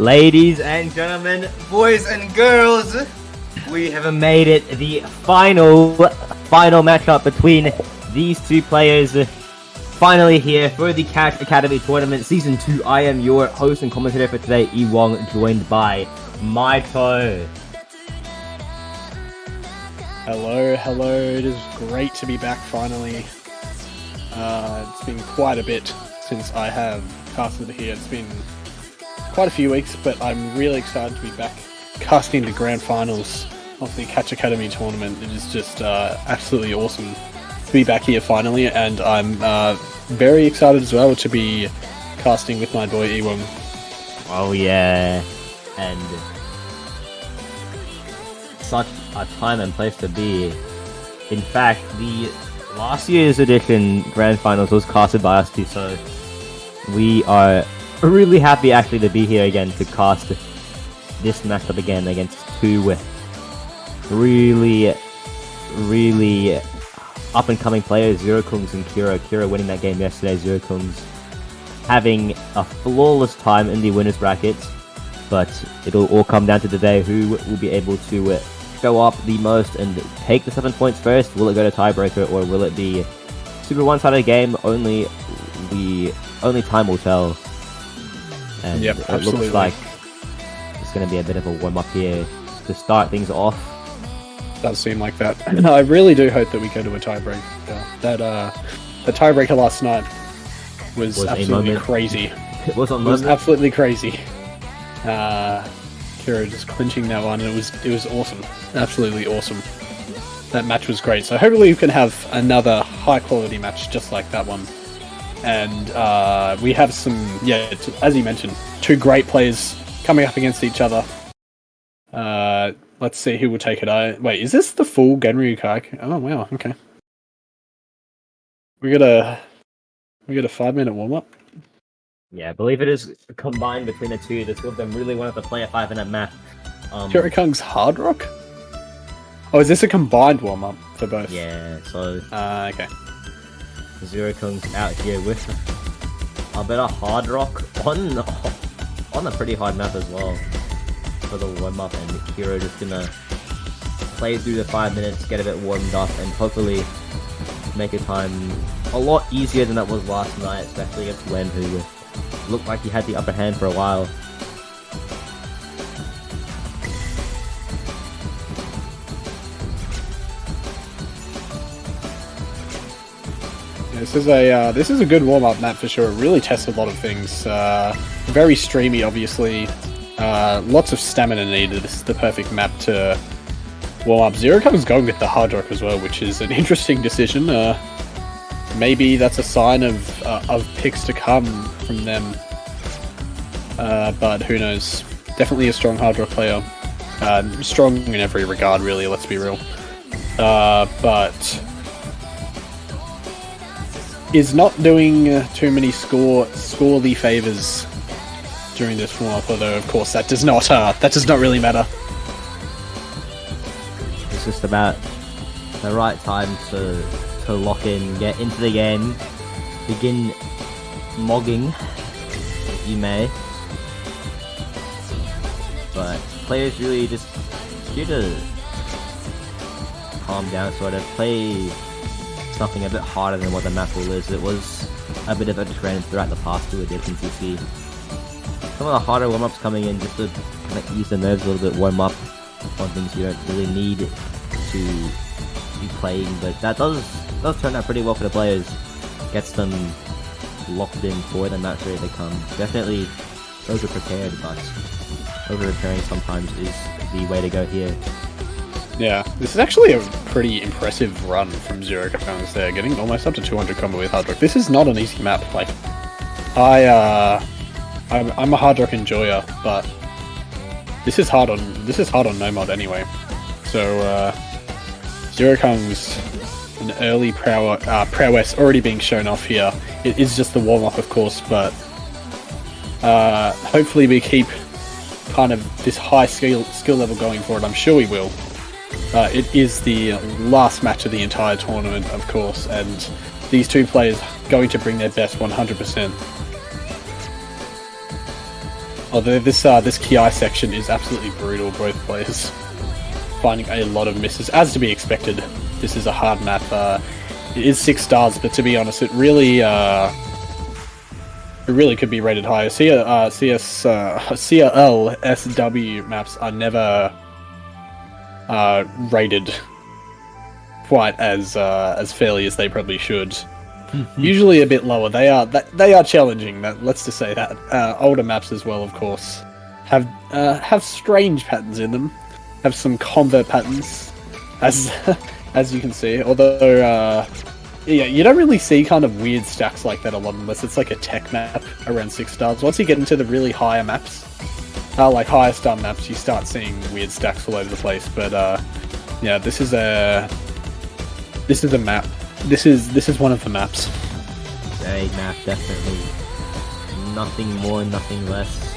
Ladies and gentlemen, boys and girls, we have made it the final matchup between these two players. Finally here for the CATS Academy Tournament Season 2. I am your host and commentator for today, Ewong, joined by Maito. Hello, it is great to be back finally. It's been quite a bit since I have casted here. It's been quite a few weeks, but I'm really excited to be back casting the Grandfinals of the CATS Academy Tournament. It is just absolutely awesome to be back here finally, and I'm very excited as well to be casting with my boy Ewong. Oh yeah, and such a time and place to be. In fact, the last year's edition Grandfinals was casted by us too, so we are really happy actually to be here again to cast this matchup again against two really up-and-coming players, ZeroKungz and Kiro. Kiro winning that game yesterday, ZeroKungz having a flawless time in the winners brackets, but it'll all come down to today who will be able to show up the most and take the 7 points first. Will it go to tiebreaker, or will it be super one-sided game? Only time will tell. And yep, it absolutely. Looks like it's going to be a bit of a warm-up here to start things off. Does seem like that. I really do hope that we go to a tiebreaker. The tiebreaker last night was absolutely crazy. It was absolutely crazy. Kiro just clinching that one, and it was awesome. Absolutely awesome. That match was great. So hopefully we can have another high-quality match just like that one. And we have some, as you mentioned, two great players coming up against each other. Let's see who will take it. Wait, is this the full Genryu Kaik? Oh wow, okay. We got a 5-minute warm-up. Yeah, I believe it is combined between the two. The two of them really wanted to play a 5-minute map. ZeroKungz Hard Rock? Oh, is this a combined warm-up for both? Yeah, so okay. ZeroKungz out here with a bit of Hard Rock on a pretty hard map as well for the warm-up, and Kiro just gonna play through the 5 minutes, get a bit warmed up, and hopefully make a time a lot easier than that was last night, especially against Len, who looked like he had the upper hand for a while. This is a good warm-up map for sure. It really tests a lot of things. Very streamy, obviously. Lots of stamina needed. This is the perfect map to warm up. ZeroKungz going with the Hard Rock as well, which is an interesting decision. Maybe that's a sign of picks to come from them. But who knows? Definitely a strong Hard Rock player. Strong in every regard, really. Let's be real. But is not doing too many scorely favors during this warm-up, although of course that does not really matter. It's just about the right time to lock in, get into the game, begin mogging, if you may. But players really just need to calm down, sort of play something a bit harder than what the map pool is. It was a bit of a trend throughout the past two editions. You see some of the harder warm-ups coming in just to kind of ease the nerves a little bit, warm up on things you don't really need to be playing, but that does turn out pretty well for the players. Gets them locked in for the match where they come. Definitely over-prepared, but over-preparing sometimes is the way to go here. Yeah, this is actually a pretty impressive run from ZeroKungz there, getting almost up to 200 combo with Hard Rock. This is not an easy map. Like, I'm a Hard Rock enjoyer, but this is hard on no mod anyway. So ZeroKungz, an early prowess already being shown off here. It is just the warm up, of course, but hopefully we keep kind of this high skill level going for it. I'm sure we will. It is the last match of the entire tournament, of course, and these two players going to bring their best 100%. Although this Ki section is absolutely brutal, both players finding a lot of misses, as to be expected. This is a hard map. It is 6 stars, but to be honest, it really could be rated higher. CLSW maps are never rated quite as fairly as they probably should. Usually a bit lower. They are challenging. Let's just say that. Older maps as well, of course, have strange patterns in them. Have some convert patterns, as you can see. Although, yeah, you don't really see kind of weird stacks like that a lot unless it's like a tech map around 6 stars. Once you get into the really higher maps, like higher star maps, you start seeing weird stacks all over the place. But yeah, this is a map. This is one of the maps. A map, definitely. Nothing more, nothing less.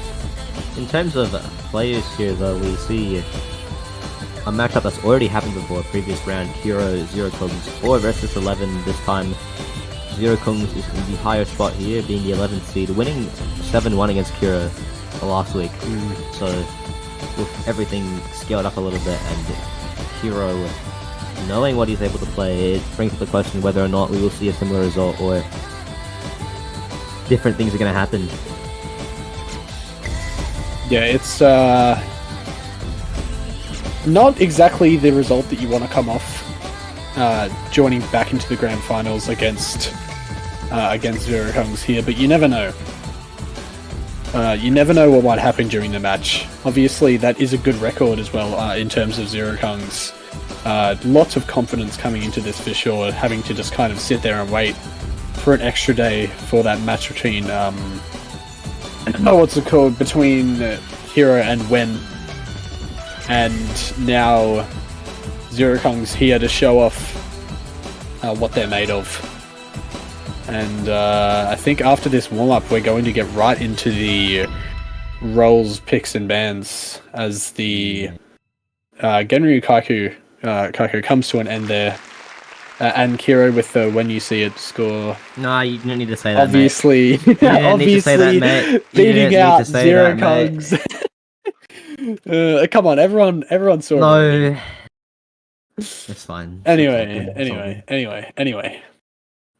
In terms of players here, though, we see a matchup that's already happened before. Previous round, Kiro, ZeroKungz, 4 versus 11 this time. ZeroKungz is in the higher spot here, being the 11th seed, winning 7-1 against Kiro last week. So, with everything scaled up a little bit, and Kiro knowing what he's able to play, it brings up the question whether or not we will see a similar result, or different things are going to happen. Yeah, it's not exactly the result that you want to come off joining back into the Grandfinals against ZeroKungz here, but you never know. You never know what might happen during the match. Obviously, that is a good record as well in terms of ZeroKungz. Lots of confidence coming into this for sure, having to just kind of sit there and wait for an extra day for that match between, what's it called, between Kiro and Wen. And now ZeroKungz here to show off what they're made of. And I think after this warm-up, we're going to get right into the roles, picks, and bans as the Genryu Kaiku comes to an end there. And Kiro with the when you see it score. No, you don't need to say that, obviously, mate. Obviously, beating out ZeroKungz. Come on, everyone saw it. No. It's fine. Anyway.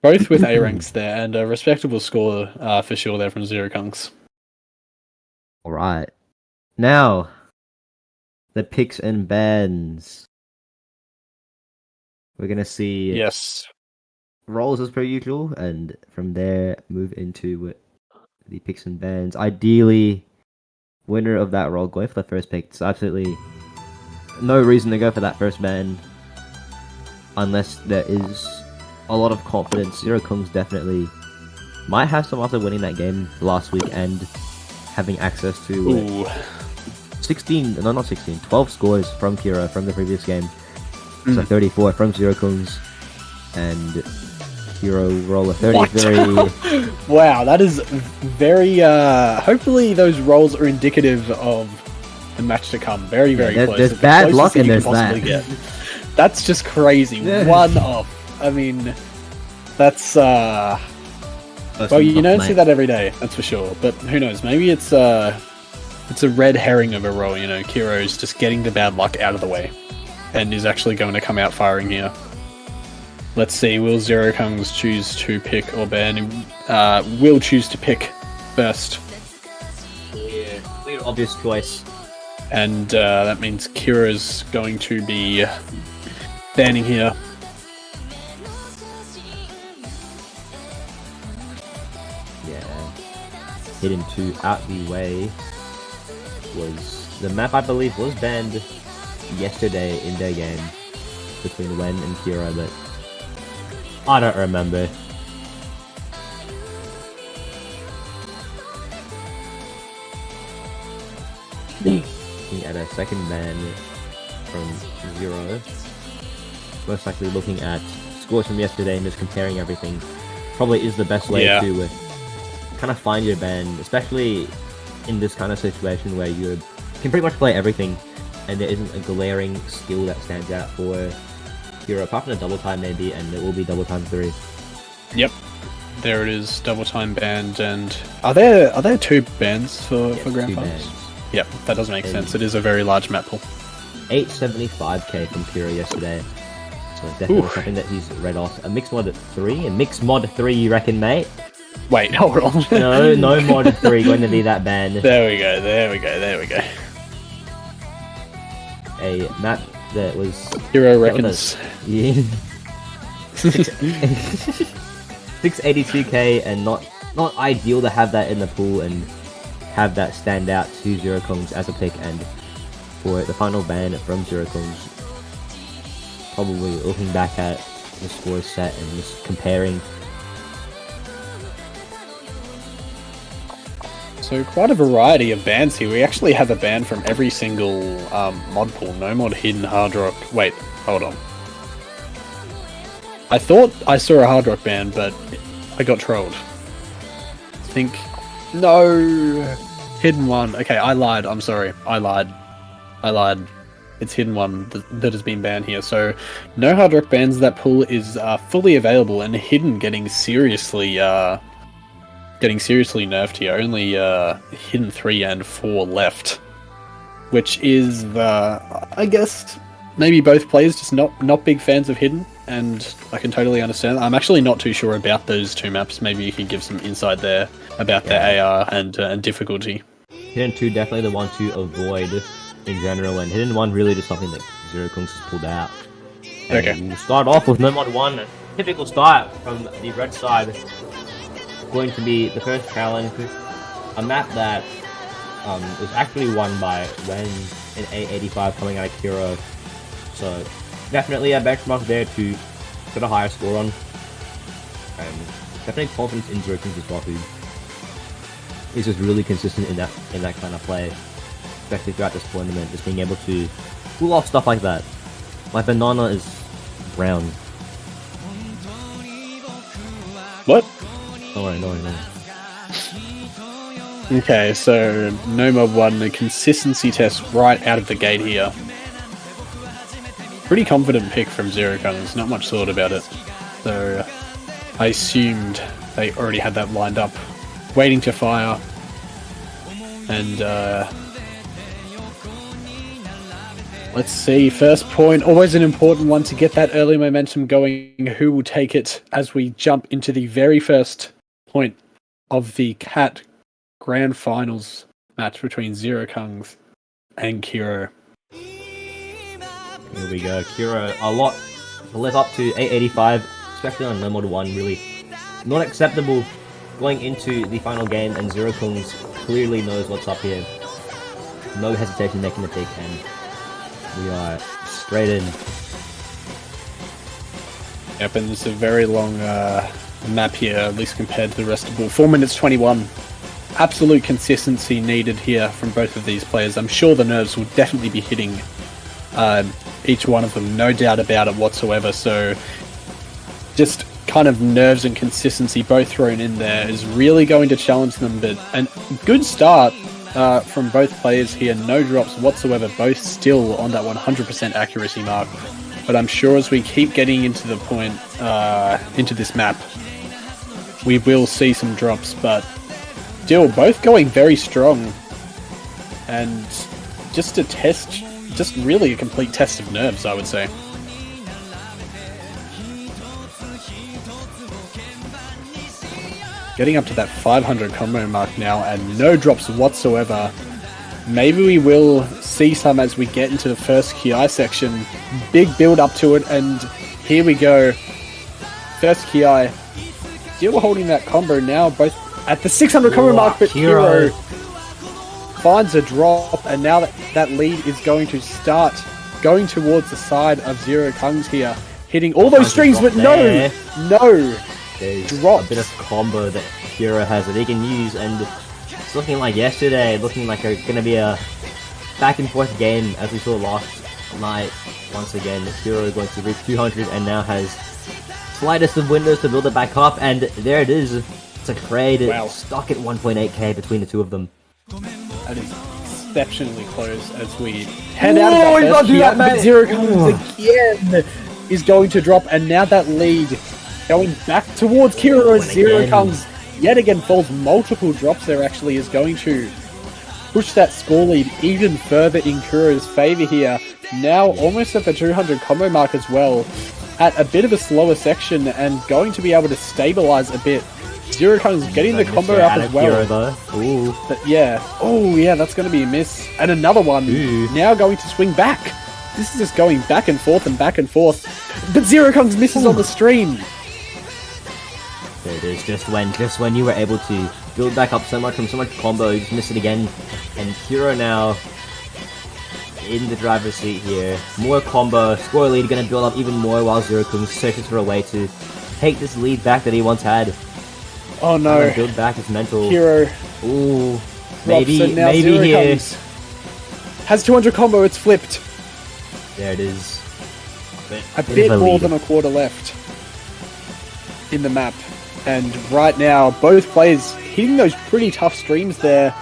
Both with A ranks there, and a respectable score for sure there from ZeroKungz. Alright. Now, the picks and bans. We're gonna see roles as per usual, and from there move into the picks and bans. Ideally, winner of that role going for the first pick. It's absolutely no reason to go for that first ban unless there is a lot of confidence. ZeroKungz definitely might have some after winning that game last week and having access to 12 scores from Kiro from the previous game. So 34 from ZeroKungz, and Kiro roll a 33. Wow, that is very. Hopefully, those rolls are indicative of the match to come. Very close. There's bad luck and there's that. That's just crazy. Yeah. One off. I mean, that's. Well, you don't see that every day. That's for sure. But who knows? Maybe it's a red herring of a roll. You know, Kiro's just getting the bad luck out of the way, and is actually going to come out firing here. Let's see, will ZeroKungz choose to pick or ban? Will choose to pick first. Clear, obvious choice. And that means Kira's going to be banning here. Yeah. Hidden 2 out the way was the map, I believe, was banned yesterday in their game between Wen and Kiro, but I don't remember. Looking at a second ban from Zero. Most likely looking at scores from yesterday and just comparing everything. Probably is the best way to kind of find your ban, especially in this kind of situation where you can pretty much play everything and there isn't a glaring skill that stands out for Kiro, apart from a double time maybe, and it will be double time 3. Yep. there it is, double time banned, and are there 2 bans for Grand 2 Finals? bans. Yep, that does make sense. It is a very large map pool. 875k from Kiro yesterday. So definitely something that he's read off. A mixed mod 3? A mixed mod 3, you reckon, mate? Wait, hold on. No mod 3 going to be that banned. There we go, there we go, there we go. A map that was... Kiro reckons. Yeah. 682k and not ideal to have that in the pool and have that stand out to ZeroKungz as a pick, and for the final ban from ZeroKungz, probably looking back at the score set and just comparing. So quite a variety of bans here. We actually have a ban from every single mod pool. No mod hidden hard rock. Wait, hold on. I thought I saw a hard rock ban, but I got trolled. I think... No! Hidden one. Okay, I lied. I'm sorry. I lied. It's hidden one that has been banned here. So no hard rock bans. That pool is fully available, and hidden getting seriously nerfed here. Only hidden 3 and 4 left, which is I guess maybe both players just not big fans of hidden, and I can totally understand. I'm actually not too sure about those 2 maps. Maybe you could give some insight there about their AR and difficulty. Hidden 2 definitely the one to avoid in general, and Hidden 1 really just something that ZeroKungz has pulled out. And okay. We'll start off with no mod 1, a typical start from the red side. Going to be the first challenge, a map that was actually won by Wen in 885 coming out of Kiro. So definitely a benchmark there to get a higher score on. And definitely confidence in ZeroKungz as well, who is just really consistent in that kind of play, especially throughout this tournament, just being able to pull off stuff like that. My banana is brown. What? No. Okay, so no mod 1, the consistency test right out of the gate here. Pretty confident pick from ZeroKungz, not much thought about it. So I assumed they already had that lined up, waiting to fire. And let's see, first point, always an important one to get that early momentum going. Who will take it as we jump into the very first point of the CAT Grand Finals match between ZeroKungz and Kiro. Here we go, Kiro, a lot to live up to. 885, especially on no mod 1, really not acceptable going into the final game, and ZeroKungz clearly knows what's up here. No hesitation making the pick, and we are straight in. Yep, and it's a very long map here, at least compared to the rest of the pool. 4 minutes 21. Absolute consistency needed here from both of these players. I'm sure the nerves will definitely be hitting each one of them, no doubt about it whatsoever. So just kind of nerves and consistency both thrown in there is really going to challenge them. But a good start from both players here, no drops whatsoever, both still on that 100% accuracy mark. But I'm sure as we keep getting into the point, into this map, we will see some drops, but still both going very strong. And just a test, just really a complete test of nerves, I would say. Getting up to that 500 combo mark now, and no drops whatsoever. Maybe we will see some as we get into the first KI section. Big build up to it, and here we go. First KI. Still holding that combo now, both at the 600 combo mark, but Kiro finds a drop, and now that lead is going to start going towards the side of ZeroKungz here. Hitting all those strings, but no! There's Drops. a bit of combo that Kiro has that he can use, and it's looking like yesterday, looking like gonna be a back and forth game as we saw last night. Once again, Kiro going to reach 200 and now has slightest of windows to build it back up, and there it is. It's a trade. Wow. Stuck at 1.8k between the two of them. That is exceptionally close as we head out of that first KI, but ZeroKungz again is going to drop, and now that lead Going back towards Kiro as again. ZeroKungz yet again falls. Multiple drops there actually is going to push that score lead even further in Kiro's favor here. Now almost at the 200 combo mark as well, at a bit of a slower section and going to be able to stabilize a bit. ZeroKungz getting the combo up as well. Kiro, ooh. But yeah, oh yeah, that's going to be a miss. And another one, now going to swing back. This is just going back and forth and back and forth. But ZeroKungz misses on the stream. There it is, just when you were able to build back up so much from so much combo, you just miss it again. And Kiro now in the driver's seat here. More combo, score lead gonna build up even more while ZeroKungz searches for a way to take this lead back that he once had. Oh no. Build back his mental. Kiro. Ooh. Maybe here. Has 200 combo, it's flipped. There it is. A bit more than a quarter left in the map. And right now, both players hitting those pretty tough streams there,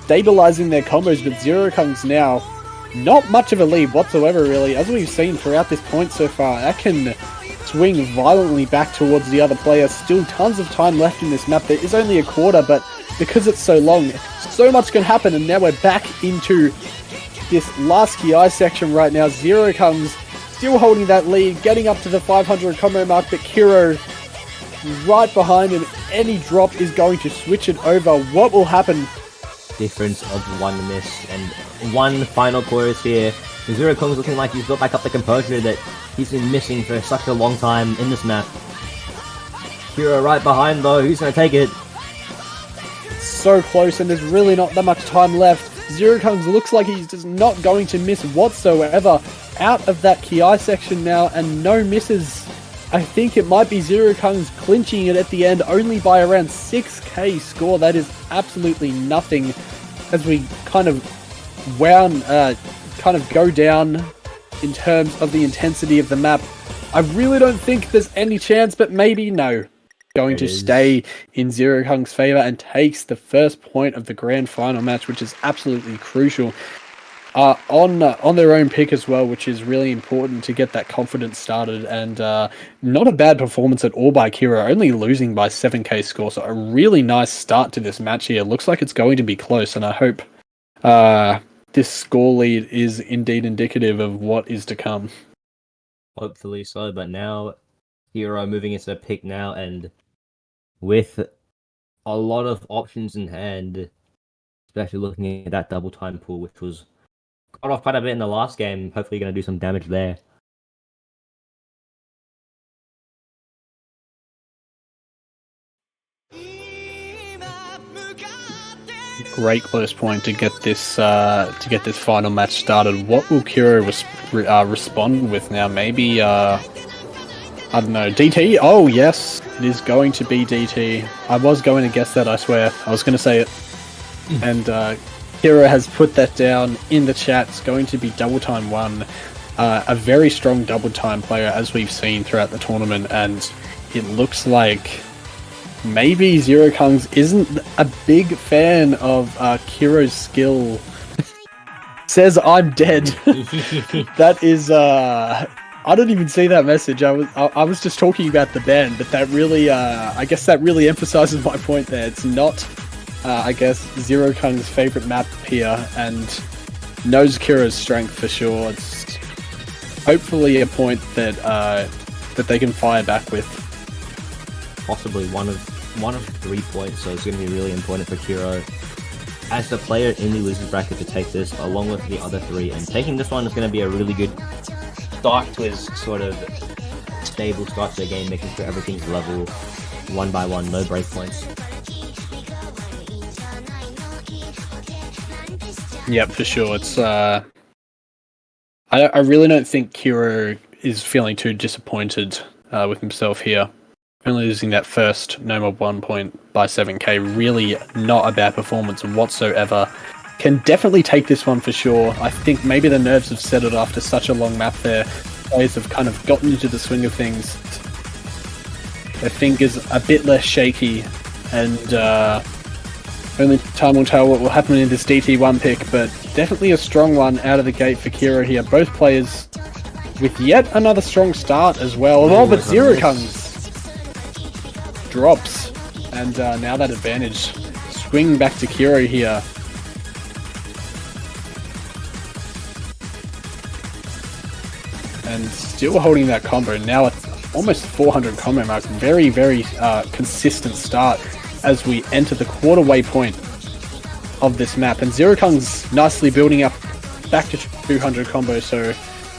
stabilizing their combos, but ZeroKungz now, not much of a lead whatsoever really, as we've seen throughout this point so far. That can swing violently back towards the other player. Still tons of time left in this map. There is only a quarter, but because it's so long, so much can happen, and now we're back into this last KI section right now. ZeroKungz still holding that lead, getting up to the 500 combo mark, but Kiro right behind him. Any drop is going to switch it over. What will happen? Difference of one miss and one final chorus here. ZeroKungz looking like he's built back up the composure that he's been missing for such a long time in this map. Kiro right behind though, who's gonna take it? It's so close and there's really not that much time left. ZeroKungz looks like he's just not going to miss whatsoever. Out of that KI section now and no misses. I think it might be ZeroKungz clinching it at the end only by around 6k score. That is absolutely nothing as we kind of go down in terms of the intensity of the map. I really don't think there's any chance, but maybe no. Going to stay in ZeroKungz's favor and takes the first point of the grand final match, which is absolutely crucial. On their own pick as well, which is really important to get that confidence started, and not a bad performance at all by Kiro, only losing by 7k score, so a really nice start to this match here. Looks like it's going to be close, and I hope this score lead is indeed indicative of what is to come. Hopefully so, but now Kiro moving into a pick now, and with a lot of options in hand, especially looking at that double time pool, which was got off quite a bit in the last game. Hopefully going to do some damage there. Great close point to get this final match started. What will Kiro respond with now? Maybe I don't know, DT? Oh yes, it is going to be DT. I was going to guess that, I swear. I was going to say it. And Kiro has put that down in the chat. It's going to be double time 1. A very strong double time player, as we've seen throughout the tournament, and it looks like maybe ZeroKungz isn't a big fan of Kiro's skill. Says I'm dead. That is I don't even see that message. I was just talking about the ban, but that really I guess that really emphasizes my point there. It's not I guess ZeroKungz's favorite map here, and knows Kiro's strength for sure. It's hopefully a point that that they can fire back with. Possibly one of 3 points, so it's going to be really important for Kiro as the player in the losers bracket to take this along with the other 3, and taking this one is going to be a really good start to his sort of stable start to the game, making sure everything's level 1 by 1, no break points. Yep, for sure. It's I really don't think Kiro is feeling too disappointed with himself here. Only losing that first no more 1 point by 7k, really not a bad performance whatsoever. Can definitely take this one for sure. I think maybe the nerves have settled after such a long map there. Players have kind of gotten into the swing of things. Their fingers a bit less shaky, and only time will tell what will happen in this DT1 pick, but definitely a strong one out of the gate for Kiro here. Both players with yet another strong start as well. Oh, but ZeroKungz drops. And now that advantage swing back to Kiro here. And still holding that combo. Now it's almost 400 combo mark. Very, very consistent start as we enter the quarter-way point of this map. And ZeroKungz nicely building up back to 200 combo, so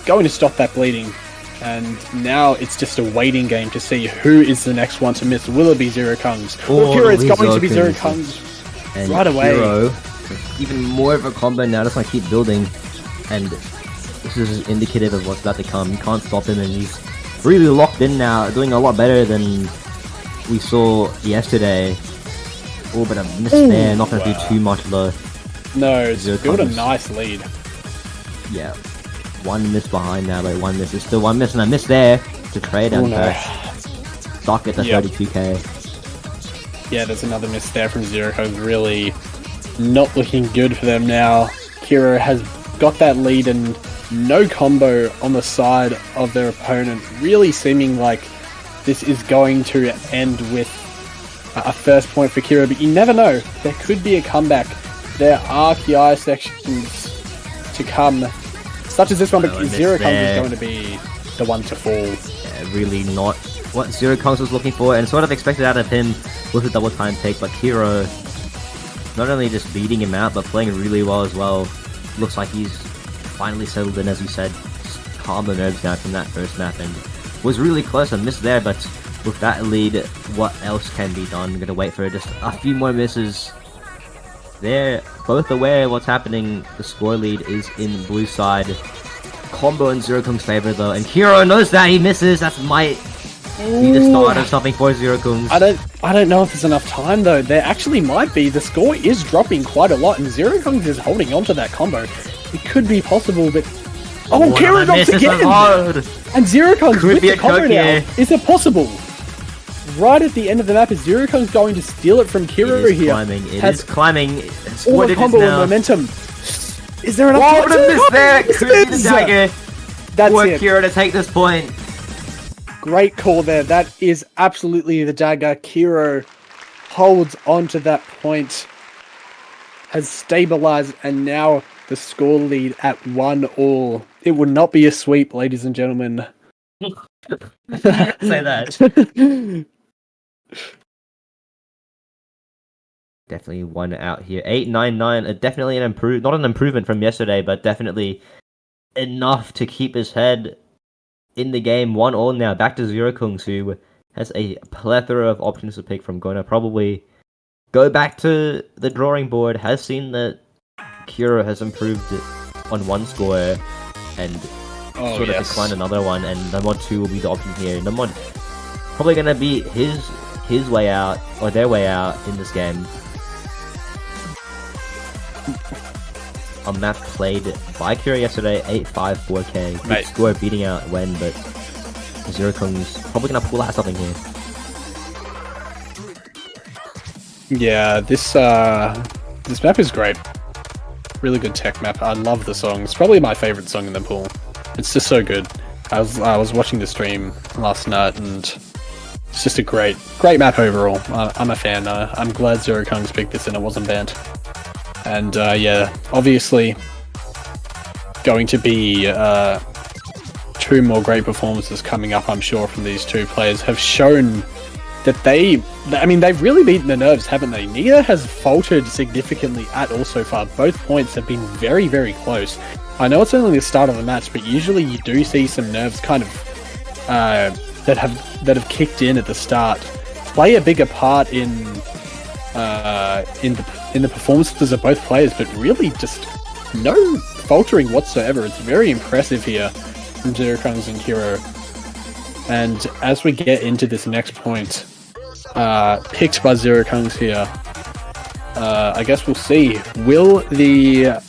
going to stop that bleeding. And now it's just a waiting game to see who is the next one to miss. Will it be ZeroKungz? Or Kiro? It's going to be ZeroKungz and right away. Kiro, even more of a combo now, just want to keep building. And this is indicative of what's about to come. You can't stop him, and he's really locked in now, doing a lot better than we saw yesterday. Oh, but a miss there, not going to do too much though. No, it's built a nice lead. Yeah, one miss behind now, but one miss is still one miss, and a miss there to trade and stock at the 32k. Yeah, there's another miss there from ZeroKungz. Really not looking good for them now. Kiro has got that lead and no combo on the side of their opponent. Really seeming like this is going to end with a first point for Kiro, but you never know. There could be a comeback. There are KI sections to come, such as this one, but ZeroKungz is going to be the one to fall. Yeah, really not what ZeroKungz was looking for, and sort of expected out of him with a double time take, but Kiro not only just beating him out, but playing really well as well. Looks like he's finally settled in, as you said, calmed the nerves down from that first map, and was really close and missed there, but with that lead, what else can be done? I'm gonna wait for just a few more misses. They're both aware of what's happening. The score lead is in blue side. Combo in ZeroKungz's favor though, and Kiro knows that he misses. That might be the start of something for ZeroKungz. I don't know if there's enough time though. There actually might be. The score is dropping quite a lot, and ZeroKungz is holding on to that combo. It could be possible, but Kiro drops again, and ZeroKungz with the combo now. Is it possible? Right at the end of the map, is ZeroKungz going to steal it from Kiro here? It is climbing. All the combo and momentum. Is there enough time? Miss there! Could be the dagger. That's for it. Kiro to take this point. Great call there. That is absolutely the dagger. Kiro holds on to that point. Has stabilized, and now the score lead at 1-1. It would not be a sweep, ladies and gentlemen. Say that. Definitely one out here. 8-9-9. Definitely not an improvement from yesterday, but definitely enough to keep his head in the game. 1-1 now. Back to ZeroKungz, who has a plethora of options to pick from. Going to probably go back to the drawing board. Has seen that Kiro has improved on one score and sort of decline another one, and number 2 will be the option here. Number 1 probably gonna be his way out, or their way out in this game. A map played by Kiro yesterday, 8-5-4K. Good score beating out Wen, but ZeroKungz probably gonna pull out something here. Yeah, this map is great. Really good tech map. I love the song. It's probably my favorite song in the pool. It's just so good. I was watching the stream last night, and it's just a great map overall. I'm a fan. I'm glad ZeroKungz picked this and it wasn't banned. And yeah, obviously going to be 2 more great performances coming up, I'm sure, from these two players. Have shown that they've really beaten the nerves, haven't they? Neither has faltered significantly at all so far. Both points have been very, very close. I know it's only the start of the match, but usually you do see some nerves kind of that have kicked in at the start play a bigger part in the performances of both players, but really just no faltering whatsoever. It's very impressive here from ZeroKungz and Kiro. And as we get into this next point, picked by ZeroKungz here, I guess we'll see. Will the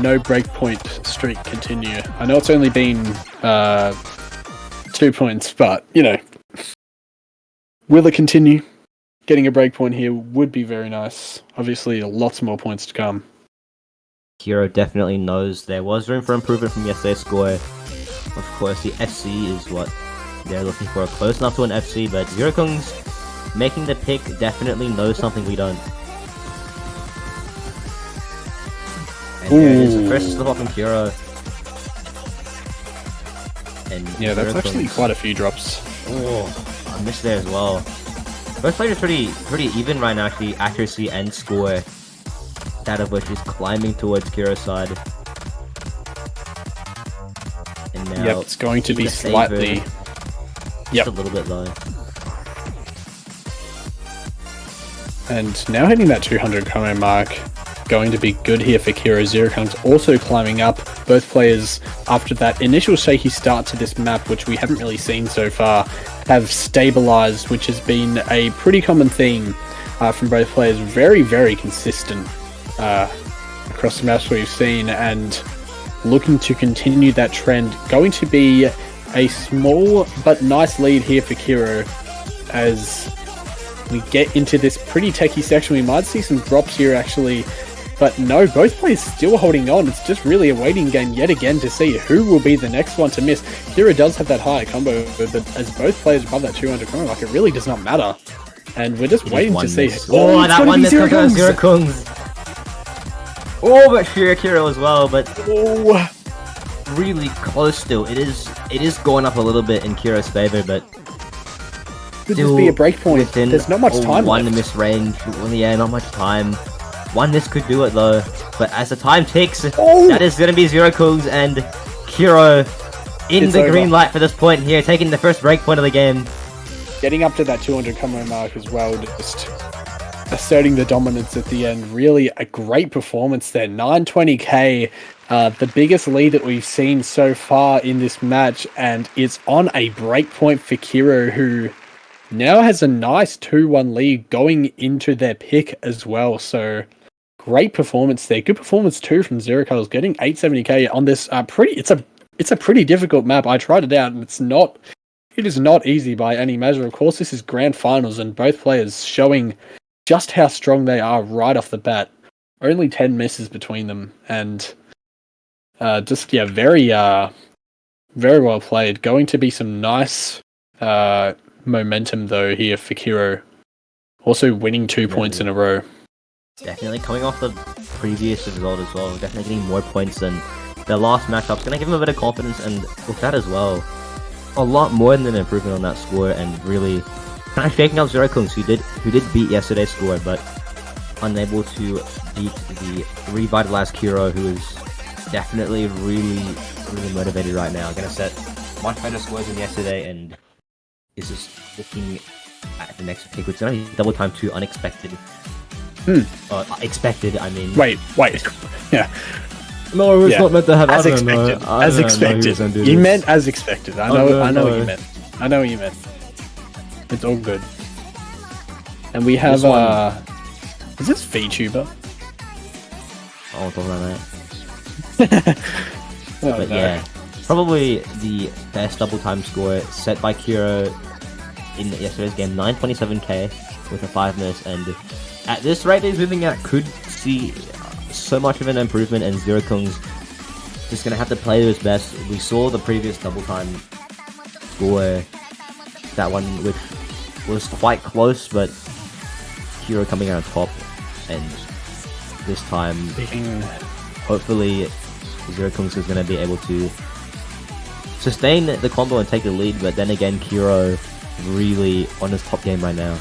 no breakpoint streak continue? I know it's only been 2 points, but, you know, will it continue? Getting a breakpoint here would be very nice. Obviously, lots more points to come. Kiro definitely knows there was room for improvement from yesterday's score. Of course, the SC is what They're looking for a close enough to an FC, but ZeroKungz making the pick definitely knows something we don't. And there it is, the first slip off from Kiro. And yeah, that's ZeroKungz. actually quite a few drops. Oh, I missed there as well. Both players are pretty even right now, actually, accuracy and score. That of which is climbing towards Kiro's side. And now, yep, it's going to be slightly... Just a little bit low. And now hitting that 200 combo mark, going to be good here for Kiro. ZeroKungz also climbing up. Both players, after that initial shaky start to this map, which we haven't really seen so far, have stabilized, which has been a pretty common theme from both players. Very, very consistent across the maps we've seen, and looking to continue that trend. Going to be a small but nice lead here for Kiro as we get into this pretty techie section. We might see some drops here actually, but no, both players still holding on. It's just really a waiting game yet again to see who will be the next one to miss. Kiro does have that higher combo, but as both players above that 200 combo mark, it really does not matter. And we're just waiting to see. Oh, that one miss comes out of ZeroKungz. Oh, but Kiro as well, but really close still. It is going up a little bit in Kiro's favor, but could this be a breakpoint? There's not much time one left. miss range. Yeah, not much time. One miss could do it though, but as the time ticks, that is going to be ZeroKungz and Kiro in the green light for this point here, taking the first breakpoint of the game. Getting up to that 200 combo mark as well, just asserting the dominance at the end. Really a great performance there. 920k, the biggest lead that we've seen so far in this match, and it's on a breakpoint for Kiro, who now has a nice 2-1 lead going into their pick as well. So great performance there. Good performance too from ZeroKungz, getting 870k on this it's a pretty difficult map. I tried it out and it is not easy by any measure. Of course, this is Grand Finals, and both players showing just how strong they are right off the bat. Only 10 misses between them, and very well played. Going to be some nice momentum though here for Kiro. Also winning 2 points in a row. Definitely coming off the previous result as well. Definitely getting more points than the last matchup's going to give him a bit of confidence, and with that as well, a lot more than an improvement on that score, and really kind of shaking up ZeroKungz, who did beat yesterday's score, but unable to beat the revitalized Kiro, who is definitely really motivated right now. Going to set much better scores than yesterday, and is just looking at the next pick, which is going to be double time 2 unexpected. Expected, I mean. Wait. Yeah. No, it's not meant to have. As expected. As expected. You meant as expected. I know what you meant. I know what you meant. It's all good. And we have is this VTuber? I won't talk about that. But no. Yeah, probably the best double time score set by Kiro in yesterday's game. 927k with a 5 miss, and at this rate he's moving out, could see so much of an improvement, and ZeroKungz just gonna have to play to his best. We saw the previous double time score, that one which was quite close, but Kiro coming out on top, and this time hopefully ZeroKungz is gonna be able to sustain the combo and take the lead, but then again Kiro really on his top game right now.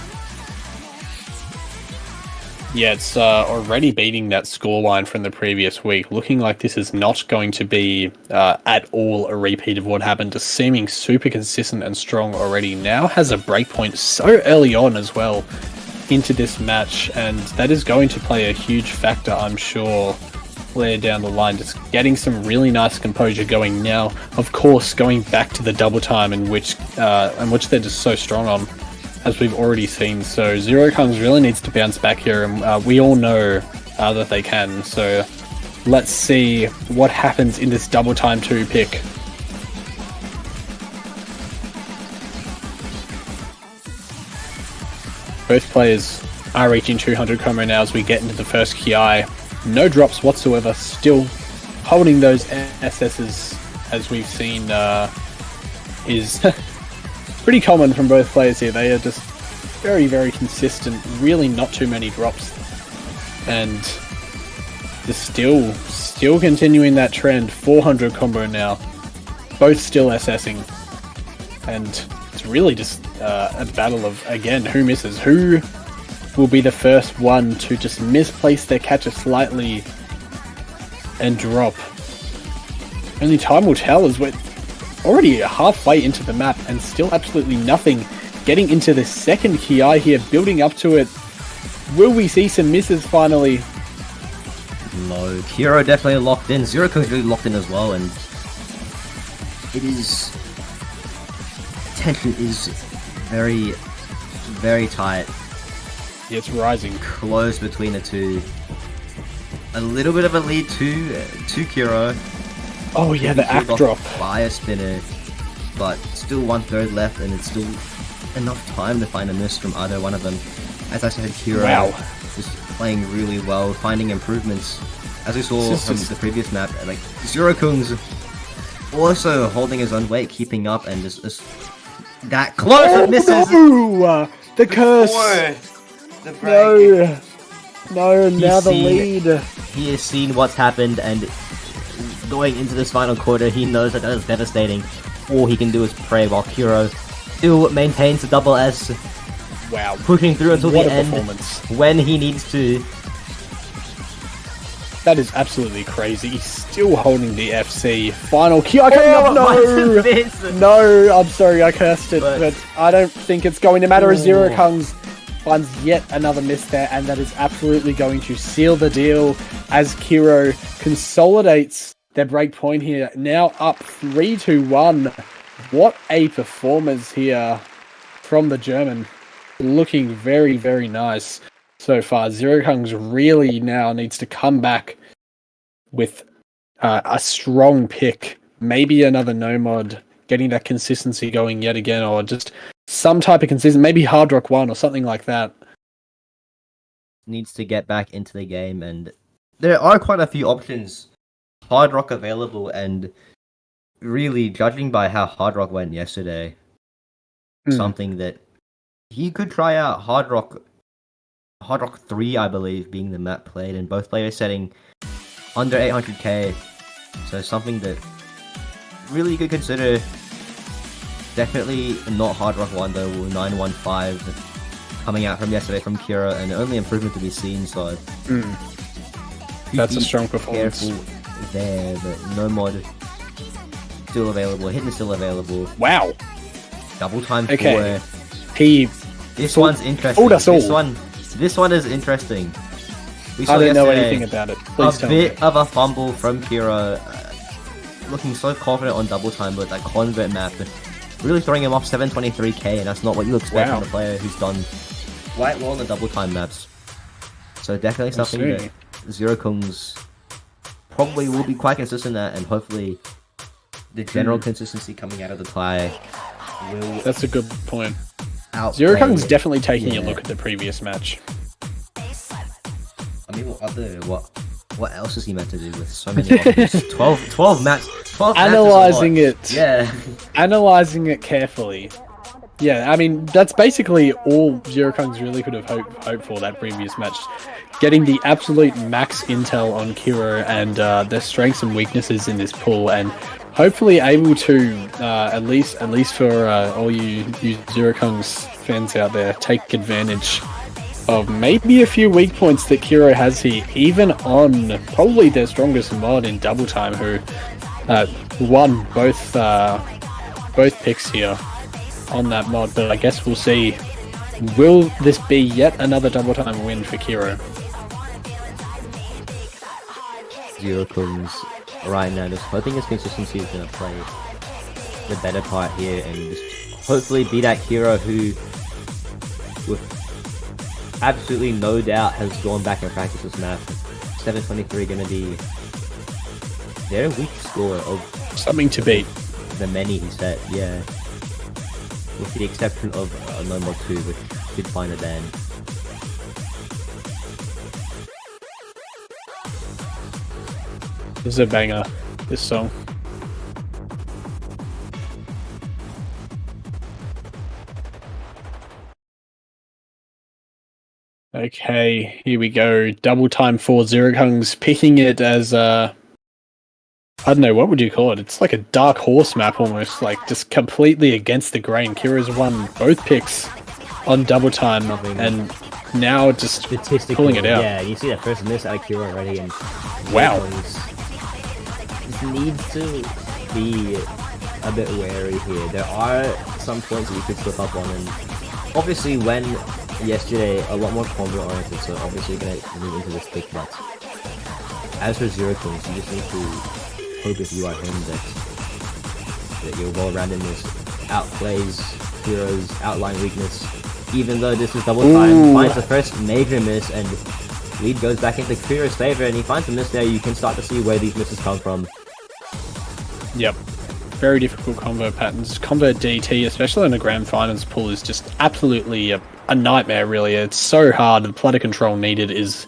Yeah, it's already beating that scoreline from the previous week. Looking like this is not going to be at all a repeat of what happened. Just seeming super consistent and strong already. Now has a breakpoint so early on as well into this match, and that is going to play a huge factor, I'm sure, later down the line. Just getting some really nice composure going now. Of course, going back to the double time in which they're just so strong on, as we've already seen. So ZeroKungz really needs to bounce back here, and we all know that they can. So let's see what happens in this double time 2 pick. Both players are reaching 200 combo now as we get into the first KI. No drops whatsoever, still holding those SSs, as we've seen, is pretty common from both players here. They are just very, very consistent. Really not too many drops. And just still continuing that trend. 400 combo now. Both still SSing. And it's really just a battle of, again, who misses. Who will be the first one to just misplace their catcher slightly and drop. Only time will tell, as we're already halfway into the map and still absolutely nothing. Getting into the second Ki here, building up to it. Will we see some misses finally? No, Kiro definitely locked in. ZeroKungz really locked in as well, and it is... tension is very, very tight. Yeah, it's rising. Close between the two. A little bit of a lead to Kiro. Oh yeah, the act drop. By a spinner, but still 1/3 left, and it's still enough time to find a miss from either one of them. As I said, Kiro just playing really well, finding improvements. As we saw from the previous map, like ZeroKungz also holding his own weight, keeping up, and just that close misses. No! The curse. No, now the lead. He has seen what's happened, and going into this final quarter, he knows that is devastating. All he can do is pray, while Kiro still maintains the double S. Wow. Pushing through until What the a end performance. when he needs to. That is absolutely crazy. He's still holding the FC. Final Ki coming up. No! No, I'm sorry, I cursed it, but I don't think it's going to matter as ZeroKungz finds yet another miss there, and that is absolutely going to seal the deal as Kiro consolidates their break point here. Now up 3-1. What a performance here from the German. Looking very, very nice so far. ZeroKungz really now needs to come back with a strong pick. Maybe another no mod, getting that consistency going yet again, or just some type of consistent, maybe Hard Rock 1 or something like that. Needs to get back into the game, and there are quite a few options Hard Rock available, and really judging by how Hard Rock went yesterday, something that he could try out. Hard Rock 3, I believe, being the map played, and both players setting under 800k, so something that really you could consider. Definitely not Hard Rock 1 though, 915 coming out from yesterday from Kiro, and the only improvement to be seen, so that's a strong performance. Careful there, but no mod still available, hidden still available. Wow. Double time okay. for... This one's interesting. This one is interesting. I didn't know anything about it. Please tell me. A bit of a fumble from Kiro, looking so confident on double time, but that convert map really throwing him off 723k, and that's not what you expect from a player who's done quite well on the double time maps. So definitely something that ZeroKungz probably will be quite consistent at, and hopefully the general consistency coming out of the tie will... That's a good point. ZeroKungz definitely taking a look at the previous match. I mean, what else is he meant to do with so many options? 12 maps. 12 Analyzing it. Yeah. Analyzing it carefully. Yeah, I mean, that's basically all ZeroKungz really could have hoped for that previous match. Getting the absolute max intel on Kiro and their strengths and weaknesses in this pool, and hopefully able to, at least for all you ZeroKungz fans out there, take advantage of maybe a few weak points that Kiro has here, even on probably their strongest mod in Double Time, who won both picks here on that mod. But I guess we'll see. Will this be yet another Double Time win for Kiro? ZeroKungz right now just hoping his consistency is going to play the better part here, and just hopefully beat out Kiro, who with absolutely no doubt has gone back and practiced this map. 723 going to be their weak score of something to beat. The many he set, yeah. With the exception of No More 2, which did find a ban. This is a banger, this song. Okay, here we go. Double time for ZeroKungz, picking it as I don't know, what would you call it? It's like a dark horse map almost, like just completely against the grain. Kiro's won both picks on double time, and now just pulling it out. Yeah, you see that first miss out of Kiro already, and wow, just needs to be a bit wary here. There are some points that you could slip up on, and obviously when yesterday a lot more combo oriented, so obviously you're gonna move into this pick. But as for ZeroKungz, you just need to hope if you are him that your well-roundedness outplays Kiro's outline weakness. Even though this is double time, finds the first major miss, and lead goes back into Kiro's favor, and he finds a miss there. You can start to see where these misses come from. Yep. Very difficult combo patterns. Combo DT, especially in a Grandfinals pool, is just absolutely a nightmare, really. It's so hard. The platter control needed is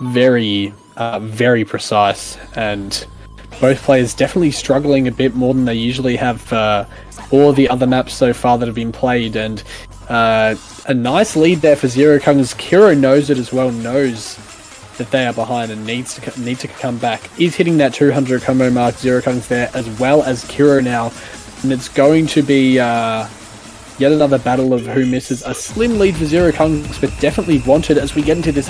very, very precise, and both players definitely struggling a bit more than they usually have all the other maps so far that have been played, and a nice lead there for ZeroKungz. Kiro knows it as well, knows that they are behind and needs to come back. Is hitting that 200 combo mark. ZeroKungz there as well as Kiro now, and it's going to be yet another battle of who misses. A slim lead for ZeroKungz, but definitely wanted as we get into this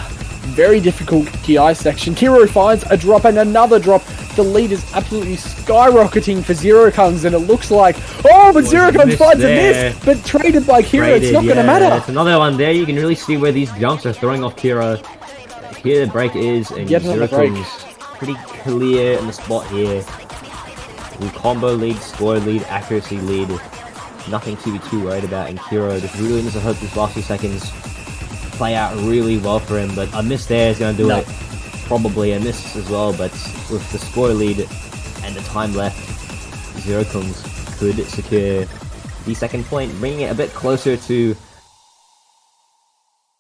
very difficult TI section. Kiro finds a drop and another drop. The lead is absolutely skyrocketing for ZeroKungz, and it looks like but ZeroKungz finds a miss, but traded by Kiro. It's not going to matter. It's another one there. You can really see where these jumps are throwing off Kiro. Here the break is, and ZeroKungz pretty clear in the spot here. The combo lead, score lead, accuracy lead. Nothing to be too worried about, and Kiro just really needs to hope these last few seconds play out really well for him. But a miss there is going to do it. Probably a miss as well, but with the score lead and the time left, ZeroKungz could secure the second point, bringing it a bit closer to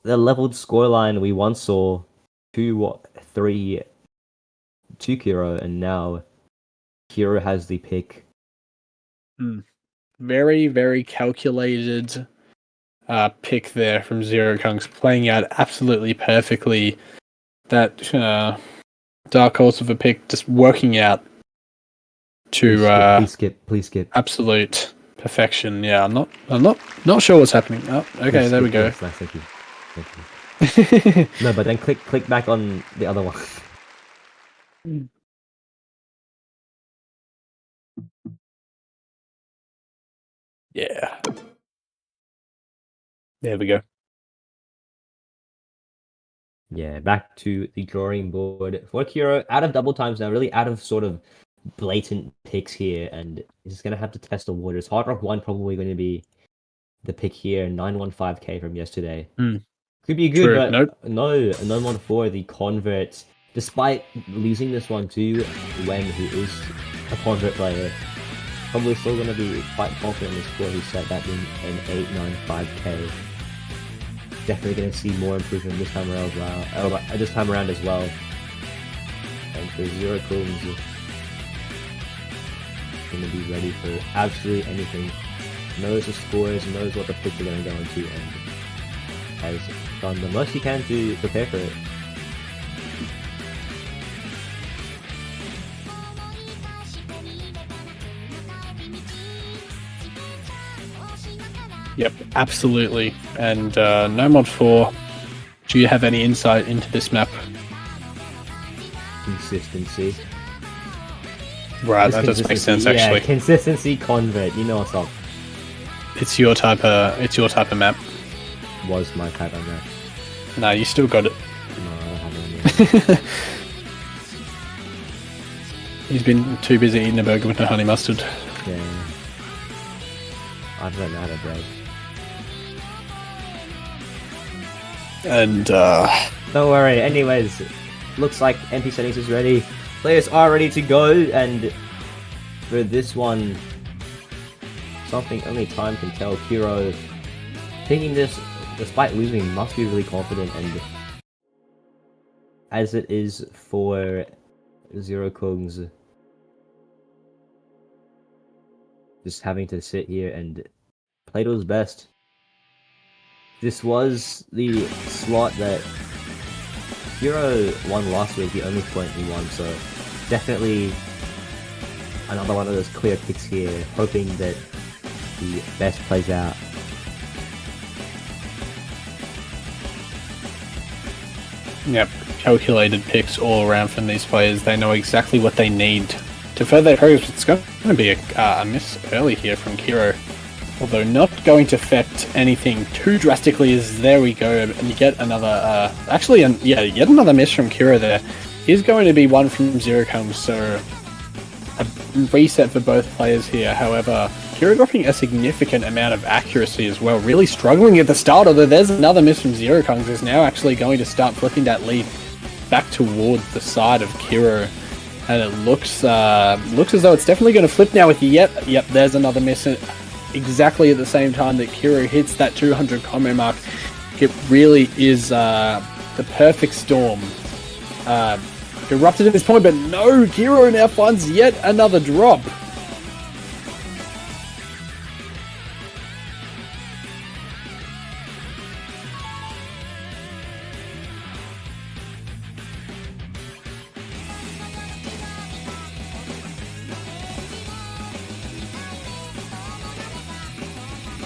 the leveled scoreline we once saw. 2-3 to Kiro, and now Kiro has the pick. Very, very calculated pick there from ZeroKungz, playing out absolutely perfectly. That dark horse of a pick just working out to please skip absolute perfection. Yeah, I'm not sure what's happening. Oh, okay, there we go. Yes, thank you. No, but then click back on the other one. Yeah. There we go. Yeah, back to the drawing board for Kiro. Out of double times now, really out of sort of blatant picks here, and he's going to have to test the waters. Hard Rock 1 probably going to be the pick here, 915k from yesterday. Could be good, but no, a 914, the convert, despite losing this one to Wen, who is a convert player, probably still going to be quite confident in the score he set, that being an 895k. Definitely going to see more improvement this time around as well. And for ZeroKungz, going to be ready for absolutely anything. Knows the scores, knows what the picks are going to go into, and has done the most he can to prepare for it. Yep, absolutely. And no mod 4. Do you have any insight into this map? Consistency. Right, that does make sense actually. Yeah, consistency convert. You know what's up. It's your type of map. Was my type of map. No, you still got it. No, I don't have it yet. He's been too busy eating a burger with no honey mustard. Yeah. I've run out of bread. And don't worry, anyways, looks like MP settings is ready. Players are ready to go, and for this one, something only time can tell. Kiro, thinking this, despite losing, must be really confident, and as it is for ZeroKungz, just having to sit here and play to his best. This was the lot that Kiro won last week, the only point he won, so definitely another one of those clear picks here, hoping that the best plays out. Yep, calculated picks all around from these players. They know exactly what they need to further their progress. It's going to be a miss early here from Kiro, although not going to affect anything too drastically. As there we go, and you get another, yet another miss from Kiro there. Is going to be one from ZeroKungz, so a reset for both players here. However, Kiro dropping a significant amount of accuracy as well, really struggling at the start, although there's another miss from ZeroKungz, is now actually going to start flipping that lead back towards the side of Kiro. And it looks as though it's definitely going to flip now with yep, there's another miss exactly at the same time that Kiro hits that 200 combo mark. It really is the perfect storm erupted at this point, but no, Kiro now finds yet another drop.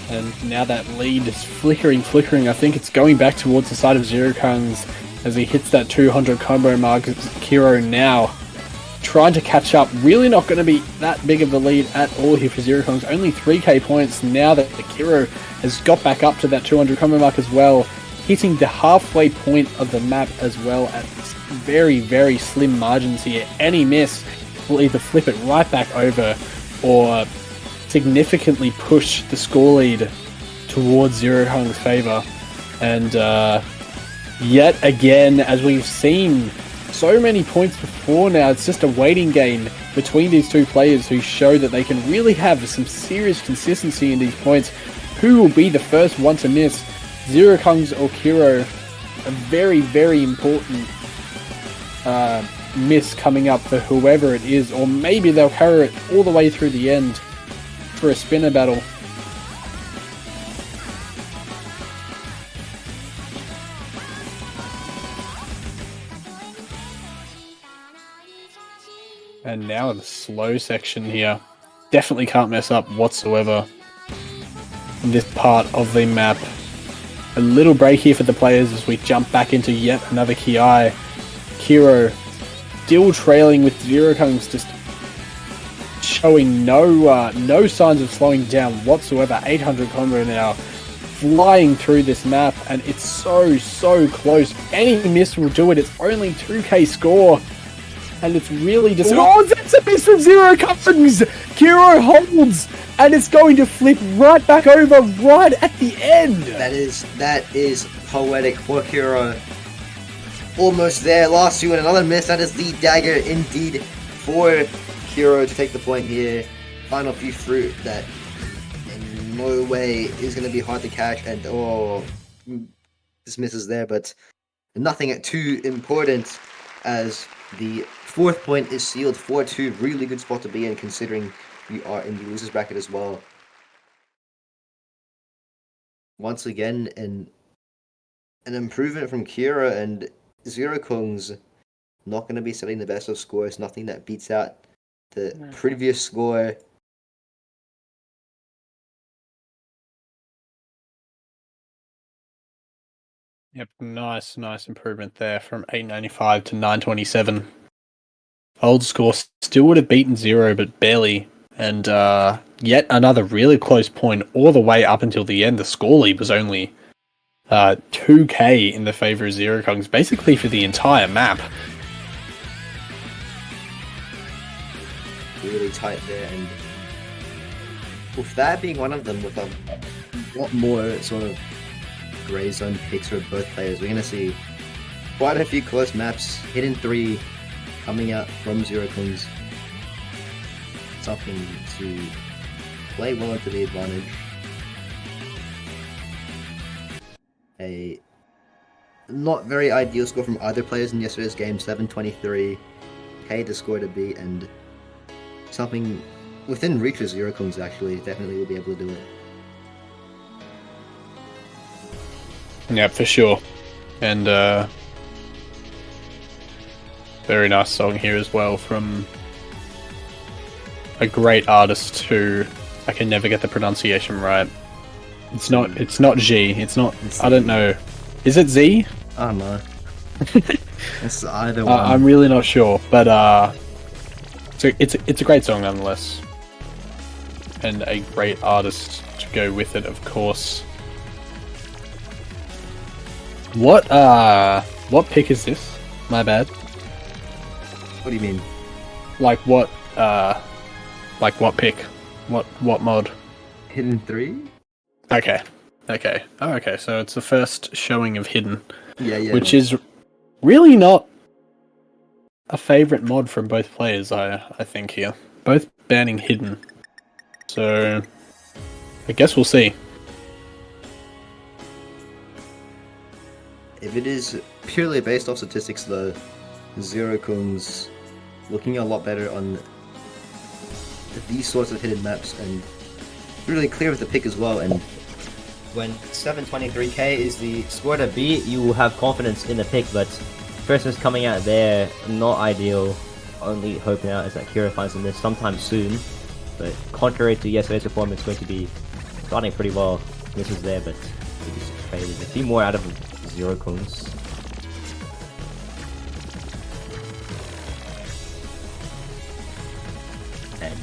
And now that lead is flickering. I think it's going back towards the side of ZeroKungz as he hits that 200 combo mark. Kiro now trying to catch up. Really not going to be that big of a lead at all here for ZeroKungz. Only 3k points now that Kiro has got back up to that 200 combo mark as well. Hitting the halfway point of the map as well at very, very slim margins here. Any miss will either flip it right back over or significantly push the score lead towards ZeroKung's favor. And yet again, as we've seen so many points before now, it's just a waiting game between these two players who show that they can really have some serious consistency in these points. Who will be the first one to miss? ZeroKungz or Kiro? A very, very important miss coming up for whoever it is, or maybe they'll carry it all the way through the end for a spinner battle. And now the slow section here. Definitely can't mess up whatsoever in this part of the map. A little break here for the players as we jump back into yet another Ki. Kiro still trailing with ZeroKungz, just showing no signs of slowing down whatsoever. 800 combo now, flying through this map, and it's so close. Any miss will do it. It's only 2k score, and it's really just... Oh, that's a miss from ZeroKungz! Kiro holds, and it's going to flip right back over right at the end. That is poetic for Kiro. Almost there. Last two and another miss. That is the dagger indeed for Kiro to take the point here. Final few fruit that in no way is going to be hard to catch, and this misses there, but nothing too important as the fourth point is sealed. 4-2, really good spot to be in considering we are in the losers bracket as well. Once again, an improvement from Kiro, and ZeroKungz not going to be setting the best of scores. Nothing that beats out the previous score. Yep, nice improvement there from 895 to 927. Old score still would have beaten Zero, but barely. And yet another really close point all the way up until the end. The score lead was only 2k in the favor of ZeroKungz, basically for the entire map. Really tight there, and with that being one of them, with a lot more sort of grey zone picks for both players, we're going to see quite a few close maps. Hidden 3 coming out from ZeroKungz. Something to play well into the advantage. A not very ideal score from either players in yesterday's game. 723k the score to beat, and something within reach of ZeroKungz actually definitely will be able to do it. Yeah, for sure. And very nice song here as well from a great artist who I can never get the pronunciation right. It's not G. It's not. I don't know. Is it Z? I don't know. It's either one. I'm really not sure, but so it's a great song nonetheless, and a great artist to go with it, of course. What pick is this? My bad. What do you mean? Like what pick? What mod? Hidden 3? Okay. Oh, okay. So it's the first showing of Hidden. Yeah. Which is really not a favorite mod from both players, I think here. Both banning Hidden. So I guess we'll see. If it is purely based off statistics though, ZeroKungz looking a lot better on these sorts of hidden maps and really clear with the pick as well. And when 723k is the score to beat, you will have confidence in the pick, but first miss coming out there, not ideal. Only hope now is that Kiro finds a miss sometime soon, but contrary to yesterday's performance, going to be starting pretty well. This is there, but he just traded a few more out of ZeroKungz. And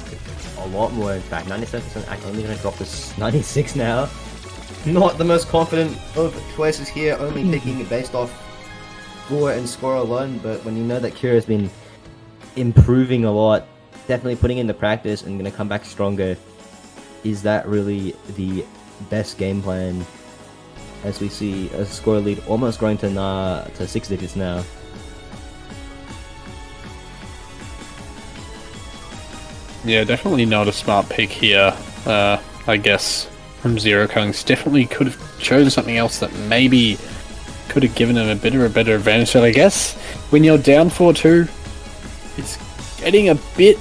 a lot more, in fact. 97% only going to drop to 96 now. not the most confident of choices here, only picking based off score and score alone, but When you know that Kiro has been improving a lot, definitely putting into practice and going to come back stronger, is that really the best game plan? As we see a score lead almost growing to 6 digits now. Yeah, definitely not a smart pick here, I guess, from ZeroKungz. Definitely could have chosen something else that maybe could have given him a bit of a better advantage. But I guess when you're down 4-2, it's getting a bit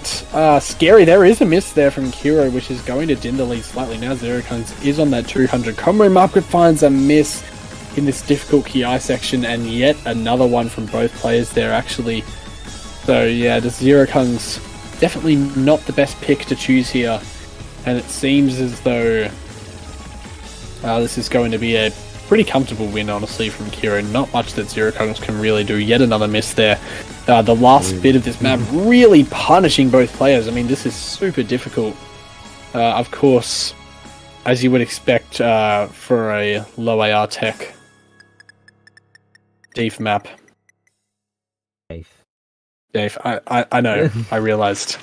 scary. There is a miss there from Kiro, which is going to dim the lead slightly. Now ZeroKungz is on that 200 combo mark, but finds a miss in this difficult KI section, and yet another one from both players there, actually. So yeah, the ZeroKungz definitely not the best pick to choose here, and it seems as though this is going to be a pretty comfortable win, honestly, from Kiro. Not much that ZeroKungz can really do. Yet another miss there. The last bit of this map really punishing both players. I mean, this is super difficult. Of course, as you would expect for a low AR tech. Deep map. Dave, I know. I realized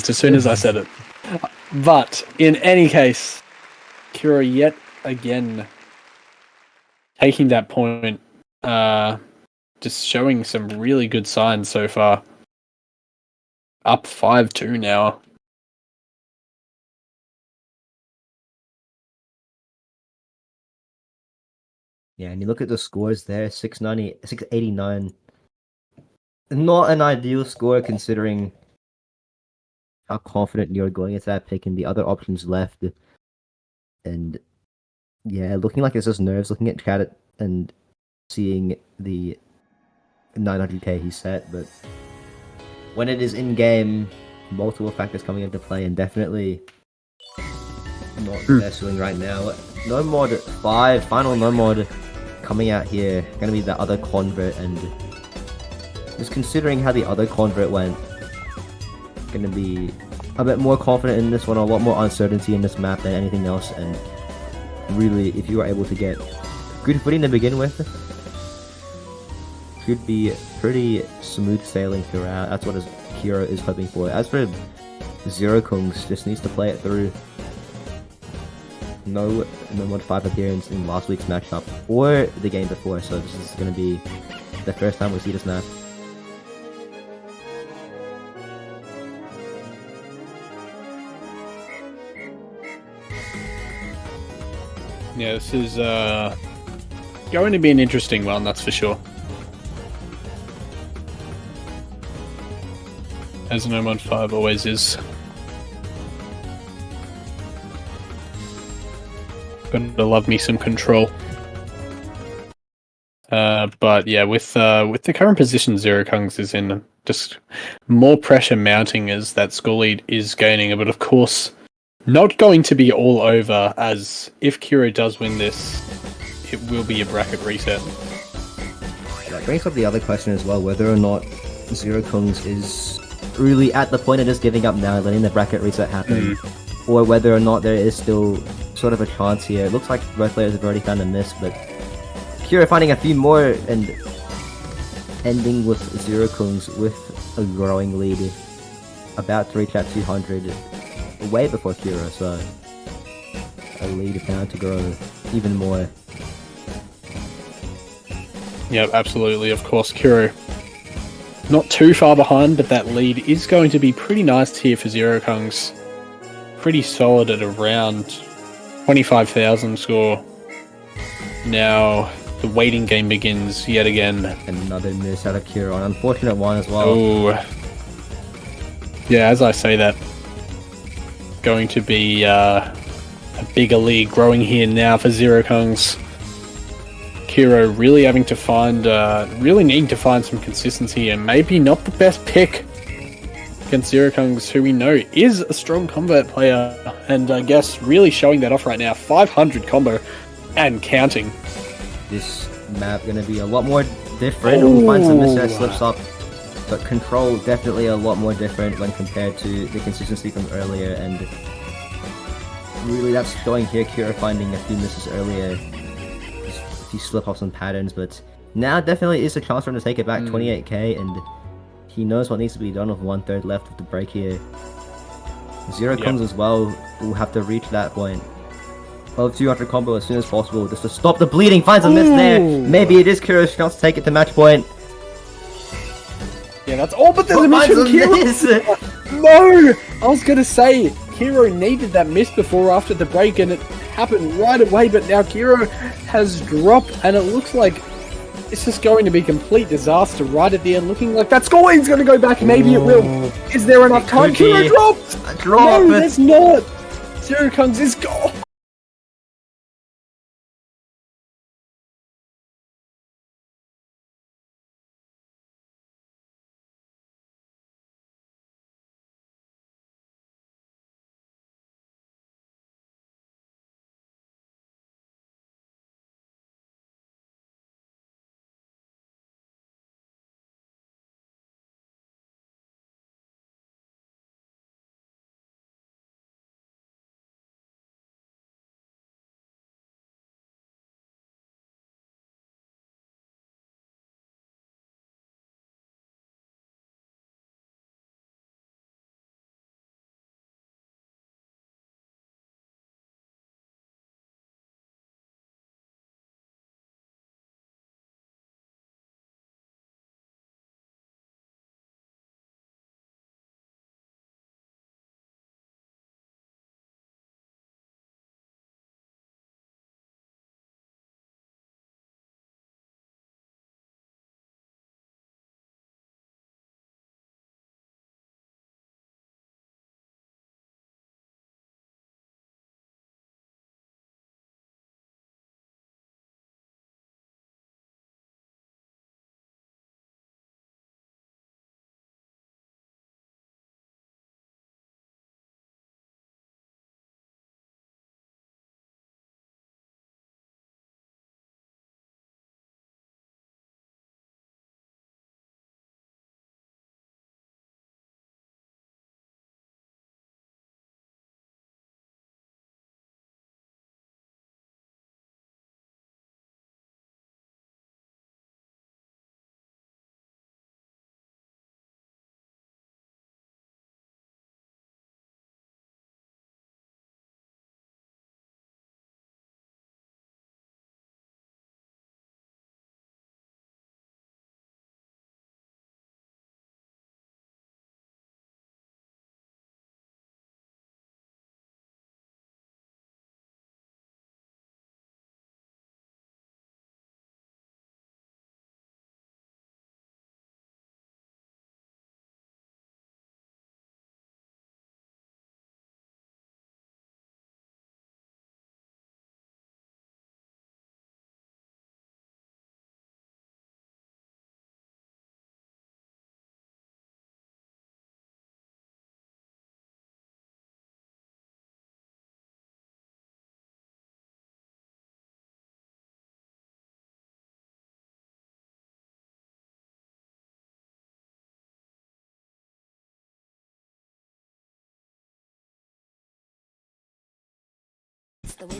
as soon as I said it. But in any case, Kiro yet again taking that point, just showing some really good signs so far. Up 5-2 now. Yeah, and you look at the scores there, 690, 689. Not an ideal score considering how confident you're going into that pick and the other options left. And yeah, looking like it's just nerves, looking at chat and seeing the 900k he set, but when it is in-game, multiple factors coming into play, and definitely not the best feeling right now. No mod 5, final no mod coming out here, gonna be the other convert, and just considering how the other convert went, gonna be a bit more confident in this one, a lot more uncertainty in this map than anything else, and really, if you are able to get good footing to begin with, should be pretty smooth sailing throughout. That's what Kiro is hoping for. As for ZeroKungz, just needs to play it through. No mod 5 appearance in last week's matchup or the game before, so this is going to be the first time we see this map. Yeah, this is going to be an interesting one, that's for sure. As no mod 5 always is. Gonna love me some control. But yeah, with the current position ZeroKungz is in, just more pressure mounting as that score lead is gaining. But of course, not going to be all over, as if Kiro does win this, it will be a bracket reset. That brings up the other question as well, whether or not ZeroKungz is really at the point of just giving up now, letting the bracket reset happen, or whether or not there is still sort of a chance here. It looks like both players have already found a miss, but Kiro finding a few more and ending with ZeroKungz with a growing lead, about to reach that 200, way before Kiro, so a lead bound to grow even more. Yep, absolutely. Of course, Kiro not too far behind, but that lead is going to be pretty nice here for ZeroKungz. Pretty solid at around 25,000 score. Now the waiting game begins yet again. Another miss out of Kiro, an unfortunate one as well. Oh, yeah. As I say that, going to be a bigger lead growing here now for ZeroKungz. Kiro really having to find, really needing to find some consistency, and maybe not the best pick against ZeroKungz, who we know is a strong combat player, and I guess really showing that off right now. 500 combo and counting. This map gonna be a lot more different. We'll find some misses, slips up, but control definitely a lot more different when compared to the consistency from earlier, and really that's showing here. Kiro finding a few misses earlier, a few slip-ups and patterns, but now definitely is a chance for him to take it back. 28k, and he knows what needs to be done with 1/3 left of the break here. ZeroKungz as well will have to reach that point of 200 combo as soon as possible, just to stop the bleeding. Finds a miss there. Maybe it is Kiro's chance to take it to match point. Yeah, that's all, but there's a miss from Kiro. No! I was gonna say, Kiro needed that miss before or after the break, and it happened right away, but now Kiro has dropped, and it looks like it's just going to be complete disaster right at the end, looking like that score line's going to go back. Maybe it will. Is there enough time? Kiro dropped! No, there's not! ZeroKungz is gone!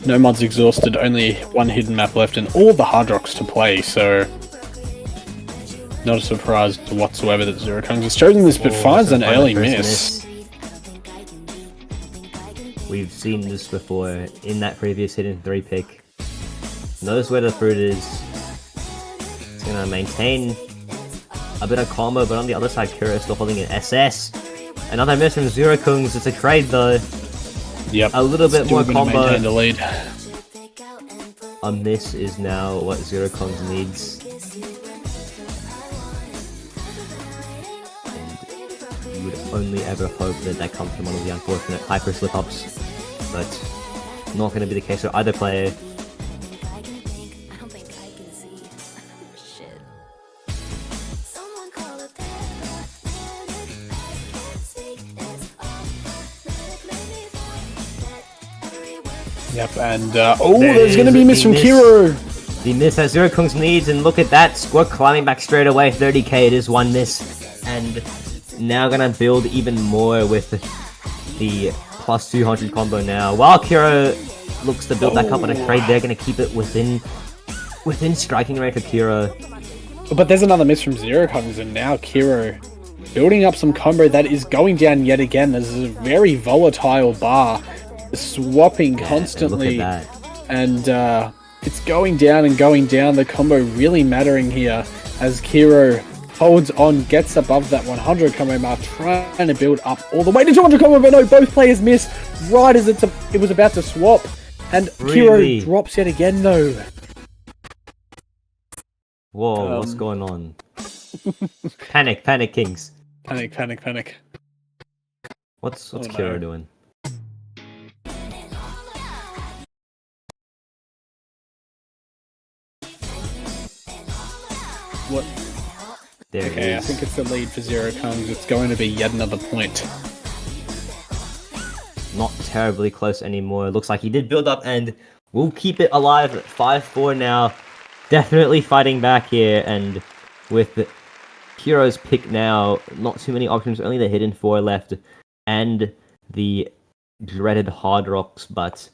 Nomad's exhausted, only one hidden map left, and all the hard rocks to play, so not a surprise whatsoever that ZeroKungz has chosen this, but finds an early miss. We've seen this before in that previous hidden 3 pick. Knows where the fruit is. It's gonna maintain a bit of combo, but on the other side, Kiro is still holding an SS. Another miss from ZeroKungz. It's a trade though. Yep. A little bit Still more gonna combo. maintain the lead. A miss is now what ZeroKungz needs. And you would only ever hope that that comes from one of the unfortunate hyper slip-ups, but not going to be the case for either player. Yep, and there's going to be a miss from Kiro. The miss that ZeroKungz needs, and look at that, score climbing back straight away, 30k, it is one miss, and now gonna build even more with the plus 200 combo now. While Kiro looks to build back up on a trade, they're gonna keep it within striking range of Kiro. But there's another miss from ZeroKungz, and now Kiro building up some combo that is going down yet again. This is a very volatile bar, swapping constantly, and it's going down and going down. The combo really mattering here as Kiro holds on, gets above that 100 combo mark, trying to build up all the way to 200 combo, but no, both players miss right as it was about to swap, and Really? Kiro drops yet again though. Whoa, what's going on? Panic, Kings. Panic. What's Oh, no. Kiro doing? What? There it Okay, I is. think it's the lead for ZeroKungz. It's going to be yet another point. Not terribly close anymore. Looks like he did build up and will keep it alive at 5-4 now. Definitely fighting back here, and with Kiro's pick now, not too many options, only the hidden 4 left and the dreaded hard rocks, but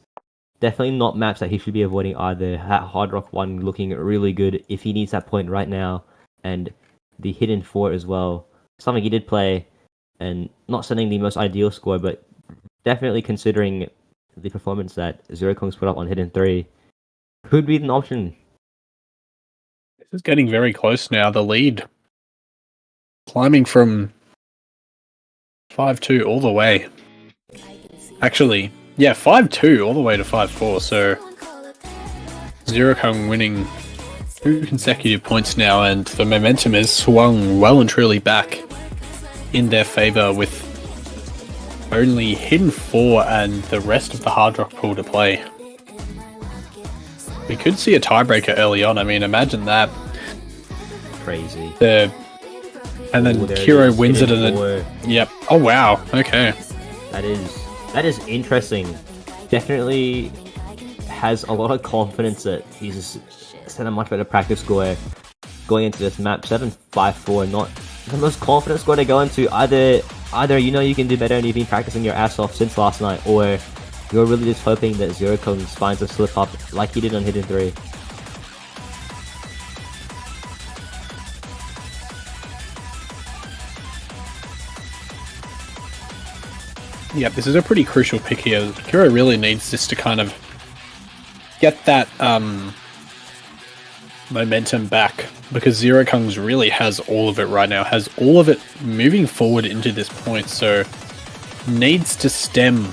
definitely not maps that he should be avoiding either. That hard rock 1 looking really good if he needs that point right now, and the hidden 4 as well. Something he did play, and not sending the most ideal score, but definitely considering the performance that ZeroKungz put up on hidden 3, could be an option. This is getting very close now. The lead climbing from 5-2 all the way. Actually, yeah, 5-2 all the way to 5-4. So ZeroKungz winning 2 consecutive points now, and the momentum is swung well and truly back in their favor with only hidden 4 and the rest of the hard rock pool to play. We could see a tiebreaker early on. I mean, imagine that. Crazy. And then Ooh, there it Kiro is, wins it, hidden and 4. then yep. Oh wow. Okay. That is interesting. Definitely has a lot of confidence that he's set a much better practice score going into this map. 7-5-4, not the most confident score to go into. Either you know you can do better and you've been practicing your ass off since last night, or you're really just hoping that ZeroKungz finds a slip up like he did on hidden 3. Yep. This is a pretty crucial pick here. Kiro really needs this to kind of get that momentum back, because ZeroKungz really has all of it right now. Has all of it moving forward into this point. So needs to stem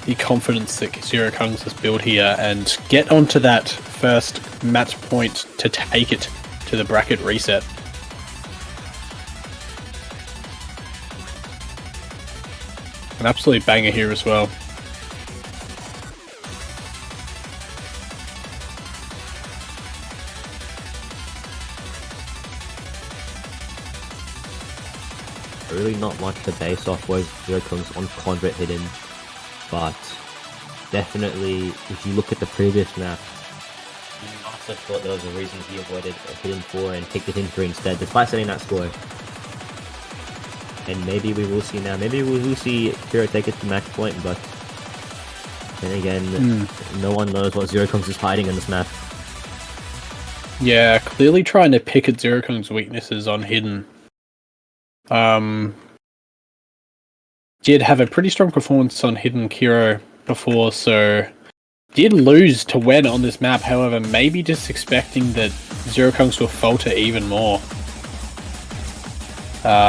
the confidence that ZeroKungz has built here and get onto that first match point to take it to the bracket reset. An absolute banger here as well. Really not much to base off was ZeroKungz on Convert hidden, but definitely if you look at the previous map, you must have thought there was a reason he avoided a hidden 4 and picked the hidden 3 instead, despite setting that score. And maybe we will see now, maybe we will see Kiro take it to match point, but Then again, no one knows what ZeroKungz is hiding in this map. Yeah, clearly trying to pick at ZeroKung's weaknesses on hidden. Did have a pretty strong performance on hidden Kiro before, so did lose to Wen on this map. However, maybe just expecting that ZeroKungz will falter even more.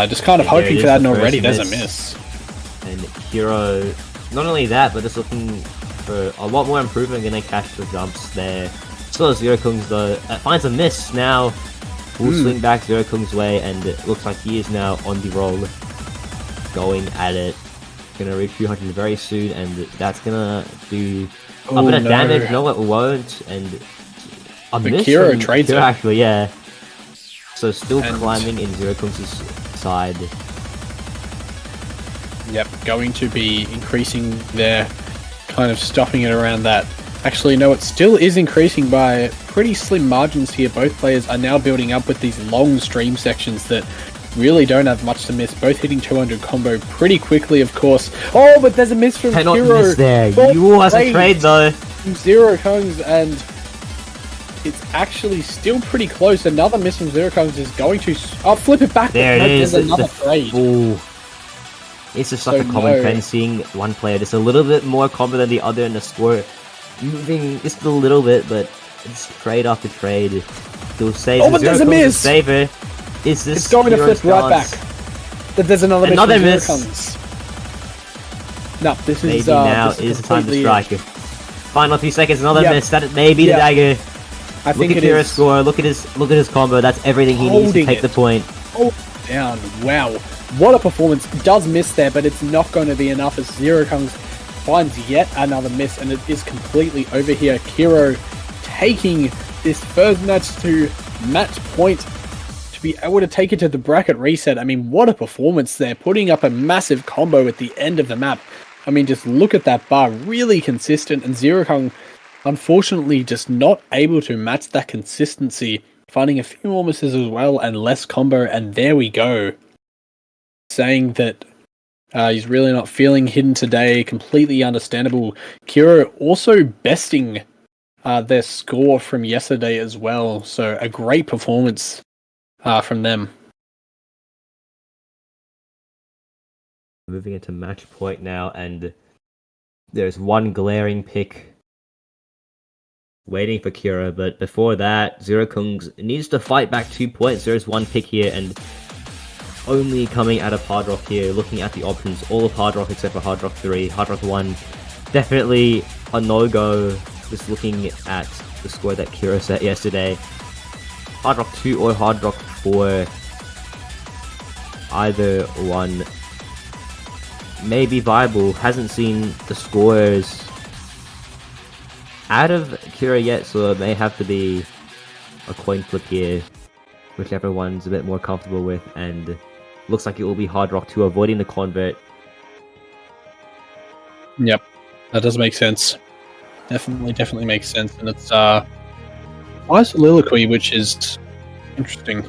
Just kind of hoping for that, and already there's a miss. And Kiro, not only that, but just looking for a lot more improvement, gonna catch the jumps there. Still ZeroKungz though, finds a miss now. Full swing back ZeroKungz way, and it looks like he is now on the roll, going at it. Gonna reach 200 very soon, and that's gonna do a bit of damage. No, it won't, and a miss Kiro trades Kiro it. actually, yeah. So still climbing in ZeroKungz's side. Yep, going to be increasing there, kind of stopping it around that. Actually, no, it still is increasing by pretty slim margins here. Both players are now building up with these long stream sections that really don't have much to miss. Both hitting 200 combo pretty quickly, of course. Oh, but there's a miss from Cannot Kiro. miss there. You has a trade though. From ZeroKungz, and it's actually still pretty close. Another miss from ZeroKungz is going to flip it back. There it is. There's another trade. Ooh. It's just like a common trend, seeing one player just a little bit more combo than the other in the score, moving just a little bit, but it's trade after trade. Still saves. Oh, but there's a miss. Saver. Is this? It's going to flip right back. There's another miss. No, this maybe is now this is the time to completely- strike. Final few seconds. Another miss. That may be the dagger. I think look at it Kiro's is. score. Look at his combo. That's everything he needs to take the point. Oh, down. Wow. What a performance. Does miss there, but it's not going to be enough as ZeroKungz finds yet another miss, and it is completely over here. Kiro taking this first match to match point to be able to take it to the bracket reset. I mean, what a performance there. Putting up a massive combo at the end of the map. I mean, just look at that bar. Really consistent, and ZeroKungz unfortunately just not able to match that consistency. Finding a few more misses as well and less combo, and there we go. Saying that he's really not feeling hidden today. Completely understandable. Kiro also besting their score from yesterday as well. So a great performance from them. Moving into match point now, and there's one glaring pick waiting for Kiro, but before that, ZeroKungz needs to fight back 2 points. There's one pick here, and only coming out of Hard Rock here, looking at the options, all of Hard Rock except for Hard Rock 3. Hard Rock 1, definitely a no-go, just looking at the score that Kiro set yesterday. Hard Rock 2 or Hard Rock 4, either one may be viable. Hasn't seen the scores out of Kiro yet, so it may have to be a coin flip here, whichever one's a bit more comfortable with, and looks like it will be Hard Rock 2, avoiding the convert. Yep, that does make sense. Definitely makes sense, and it's Soliloquy, which is interesting.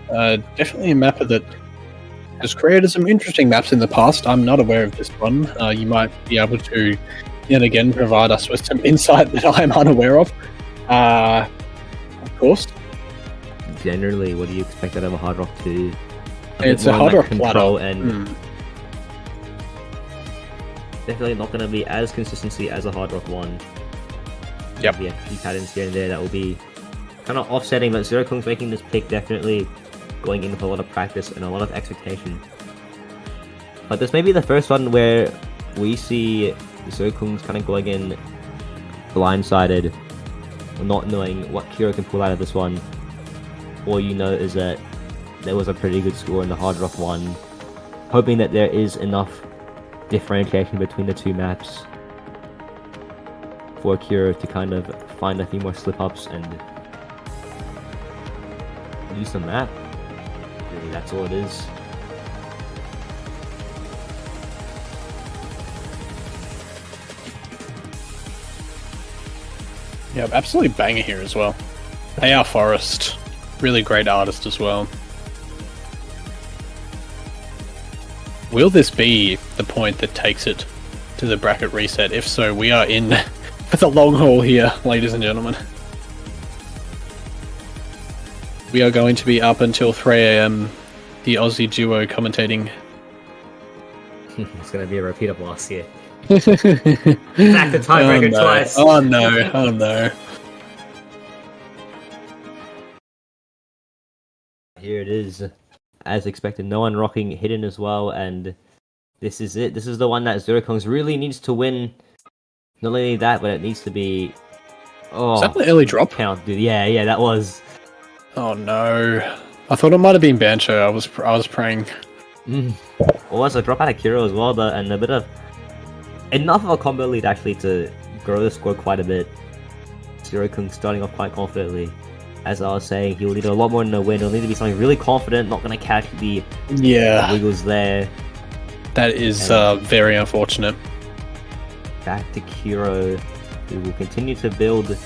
Definitely a mapper that has created some interesting maps in the past. I'm not aware of this one. You might be able to yet again provide us with some insight that I'm unaware of. Of course. Generally, what do you expect out of a Hard Rock 2? It's a Hard Rock control platter. and definitely not going to be as consistency as a Hard Rock 1. Yep. Yeah, a few patterns here and there that will be kind of offsetting, but ZeroKungz making this pick definitely going in with a lot of practice and a lot of expectation. But this may be the first one where we see ZeroKungz kind of going in blindsided, not knowing what Kiro can pull out of this one. All you know is that there was a pretty good score in the Hard Rock 1, hoping that there is enough differentiation between the two maps for Kiro to kind of find a few more slip-ups and use the map. Really, that's all it is. Yeah, absolutely banger here as well. AR Forest, really great artist as well. Will this be the point that takes it to the bracket reset? If so, we are in for the long haul here, ladies and gentlemen. We are going to be up until 3 AM, the Aussie duo commentating. It's gonna be a repeat of last year. Back to tiebreaker twice. Oh no, oh no. Here it is. As expected, no one rocking hidden as well, and this is it. This is the one that ZeroKungz really needs to win. Not only that, but it needs to be... Oh, Is that an early drop? Count, dude. Yeah, that was... Oh no. I thought it might have been Bancho. I was praying. Also, drop out of Kiro as well, but and a bit of... Enough of a combo lead actually to grow the score quite a bit. ZeroKungz starting off quite confidently. As I was saying, he'll need a lot more than a win. He'll need to be something really confident, not going to catch the wiggles there. That is very unfortunate. Back to Kiro, who will continue to build.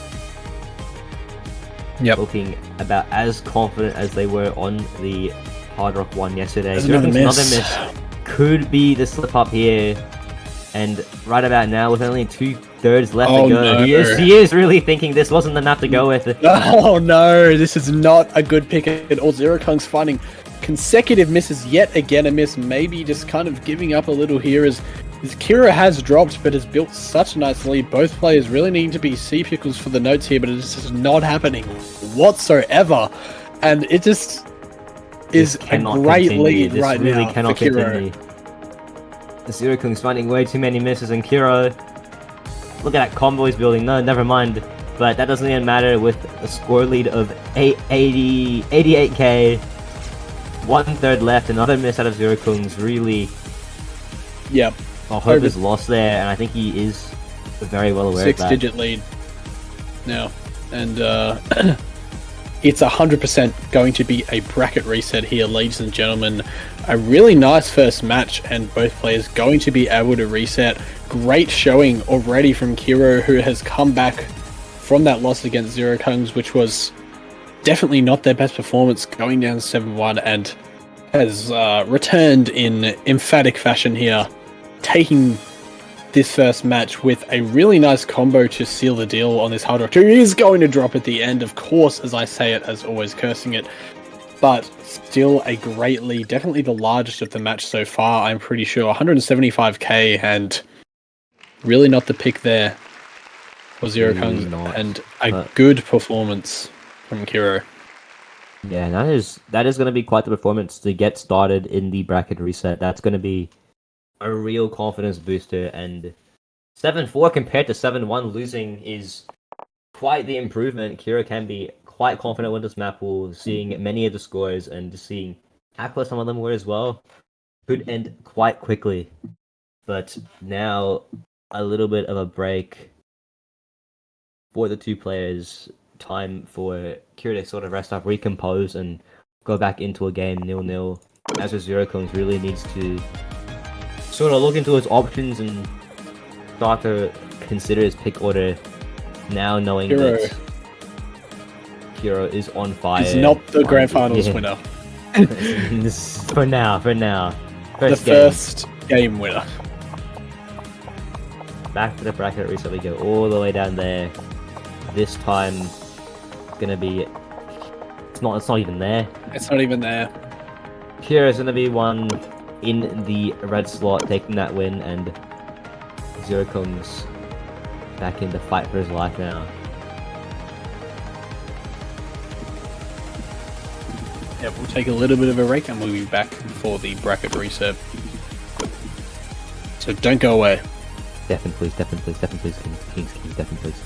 Yep. Looking about as confident as they were on the Hard Rock one yesterday. There's another miss. Could be the slip up here. And right about now, with only 2/3 left to go, no. he is really thinking this wasn't the map to go with. Oh no, this is not a good pick at all. ZeroKungz finding consecutive misses, yet again a miss, maybe just kind of giving up a little here as Kiro has dropped but has built such a nice lead. Both players really need to be sea pickles for the notes here, but it's just not happening whatsoever. And it just is a great lead right really now cannot for Kiro. continue. ZeroKungz finding way too many misses, and Kiro, look at that combo he's building. No, never mind. But that doesn't even matter with a score lead of 88k. 1/3 left, another miss out of ZeroKungz. Really, Yep. hope is lost there, and I think he is very well aware of that. 6-digit lead now, and it's 100% going to be a bracket reset here, ladies and gentlemen. A really nice first match, and both players going to be able to reset. Great showing already from Kiro, who has come back from that loss against ZeroKungz, which was definitely not their best performance, going down 7-1, and has returned in emphatic fashion here, taking this first match with a really nice combo to seal the deal on this Hard Rock 2. He is going to drop at the end, of course, as I say it, as always, cursing it, but still a great lead, definitely the largest of the match so far, I'm pretty sure. 175k, and really not the pick there for ZeroKungz, and a good performance from Kiro. Yeah, that is going to be quite the performance to get started in the bracket reset. That's going to be a real confidence booster, and 7-4 compared to 7-1 losing is quite the improvement. Kiro can be quite confident with this map pool, seeing many of the scores and just seeing how close some of them were as well. Could end quite quickly, but now a little bit of a break for the two players. Time for Kiro to sort of rest up, recompose, and go back into a game 0-0. As with ZeroKungz, really needs to sort of look into his options and start to consider his pick order now, knowing that Kiro is on fire. He's not the Grandfinals winner. For now. First game winner. Back to the bracket reset we go, all the way down there. This time, it's gonna be... It's not even there. It's not even there. Kiro's gonna be one in the red slot, taking that win, and ZeroKungz back in the fight for his life now. Yeah, we'll take a little bit of a break and we'll be back for the bracket reset. So don't go away. Definitely please, Kings, definitely please.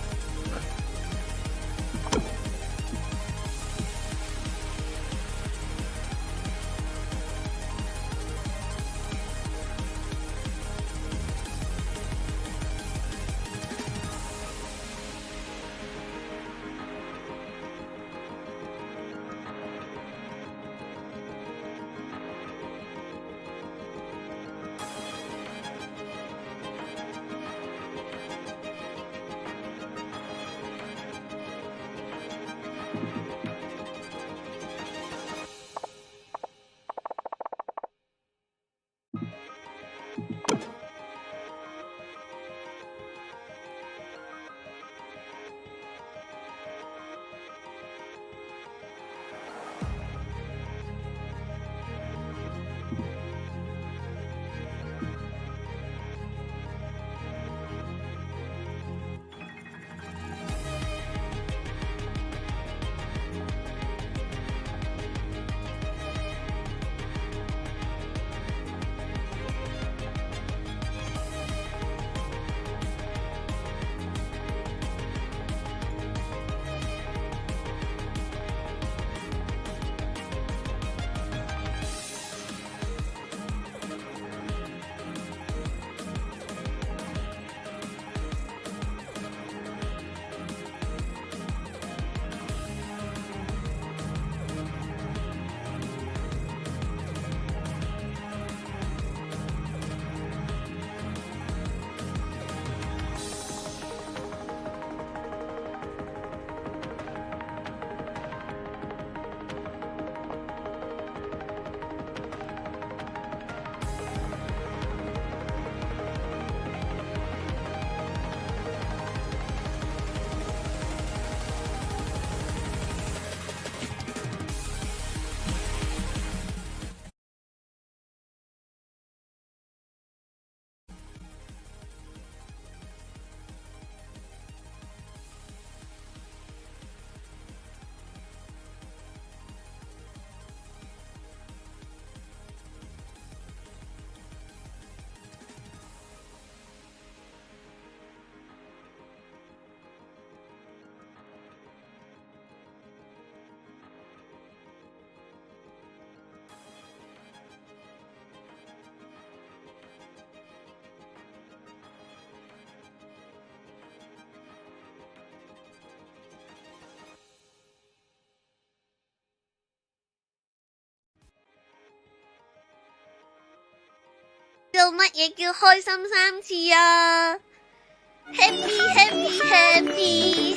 乜嘢叫開心3次啊？Happy happy happy！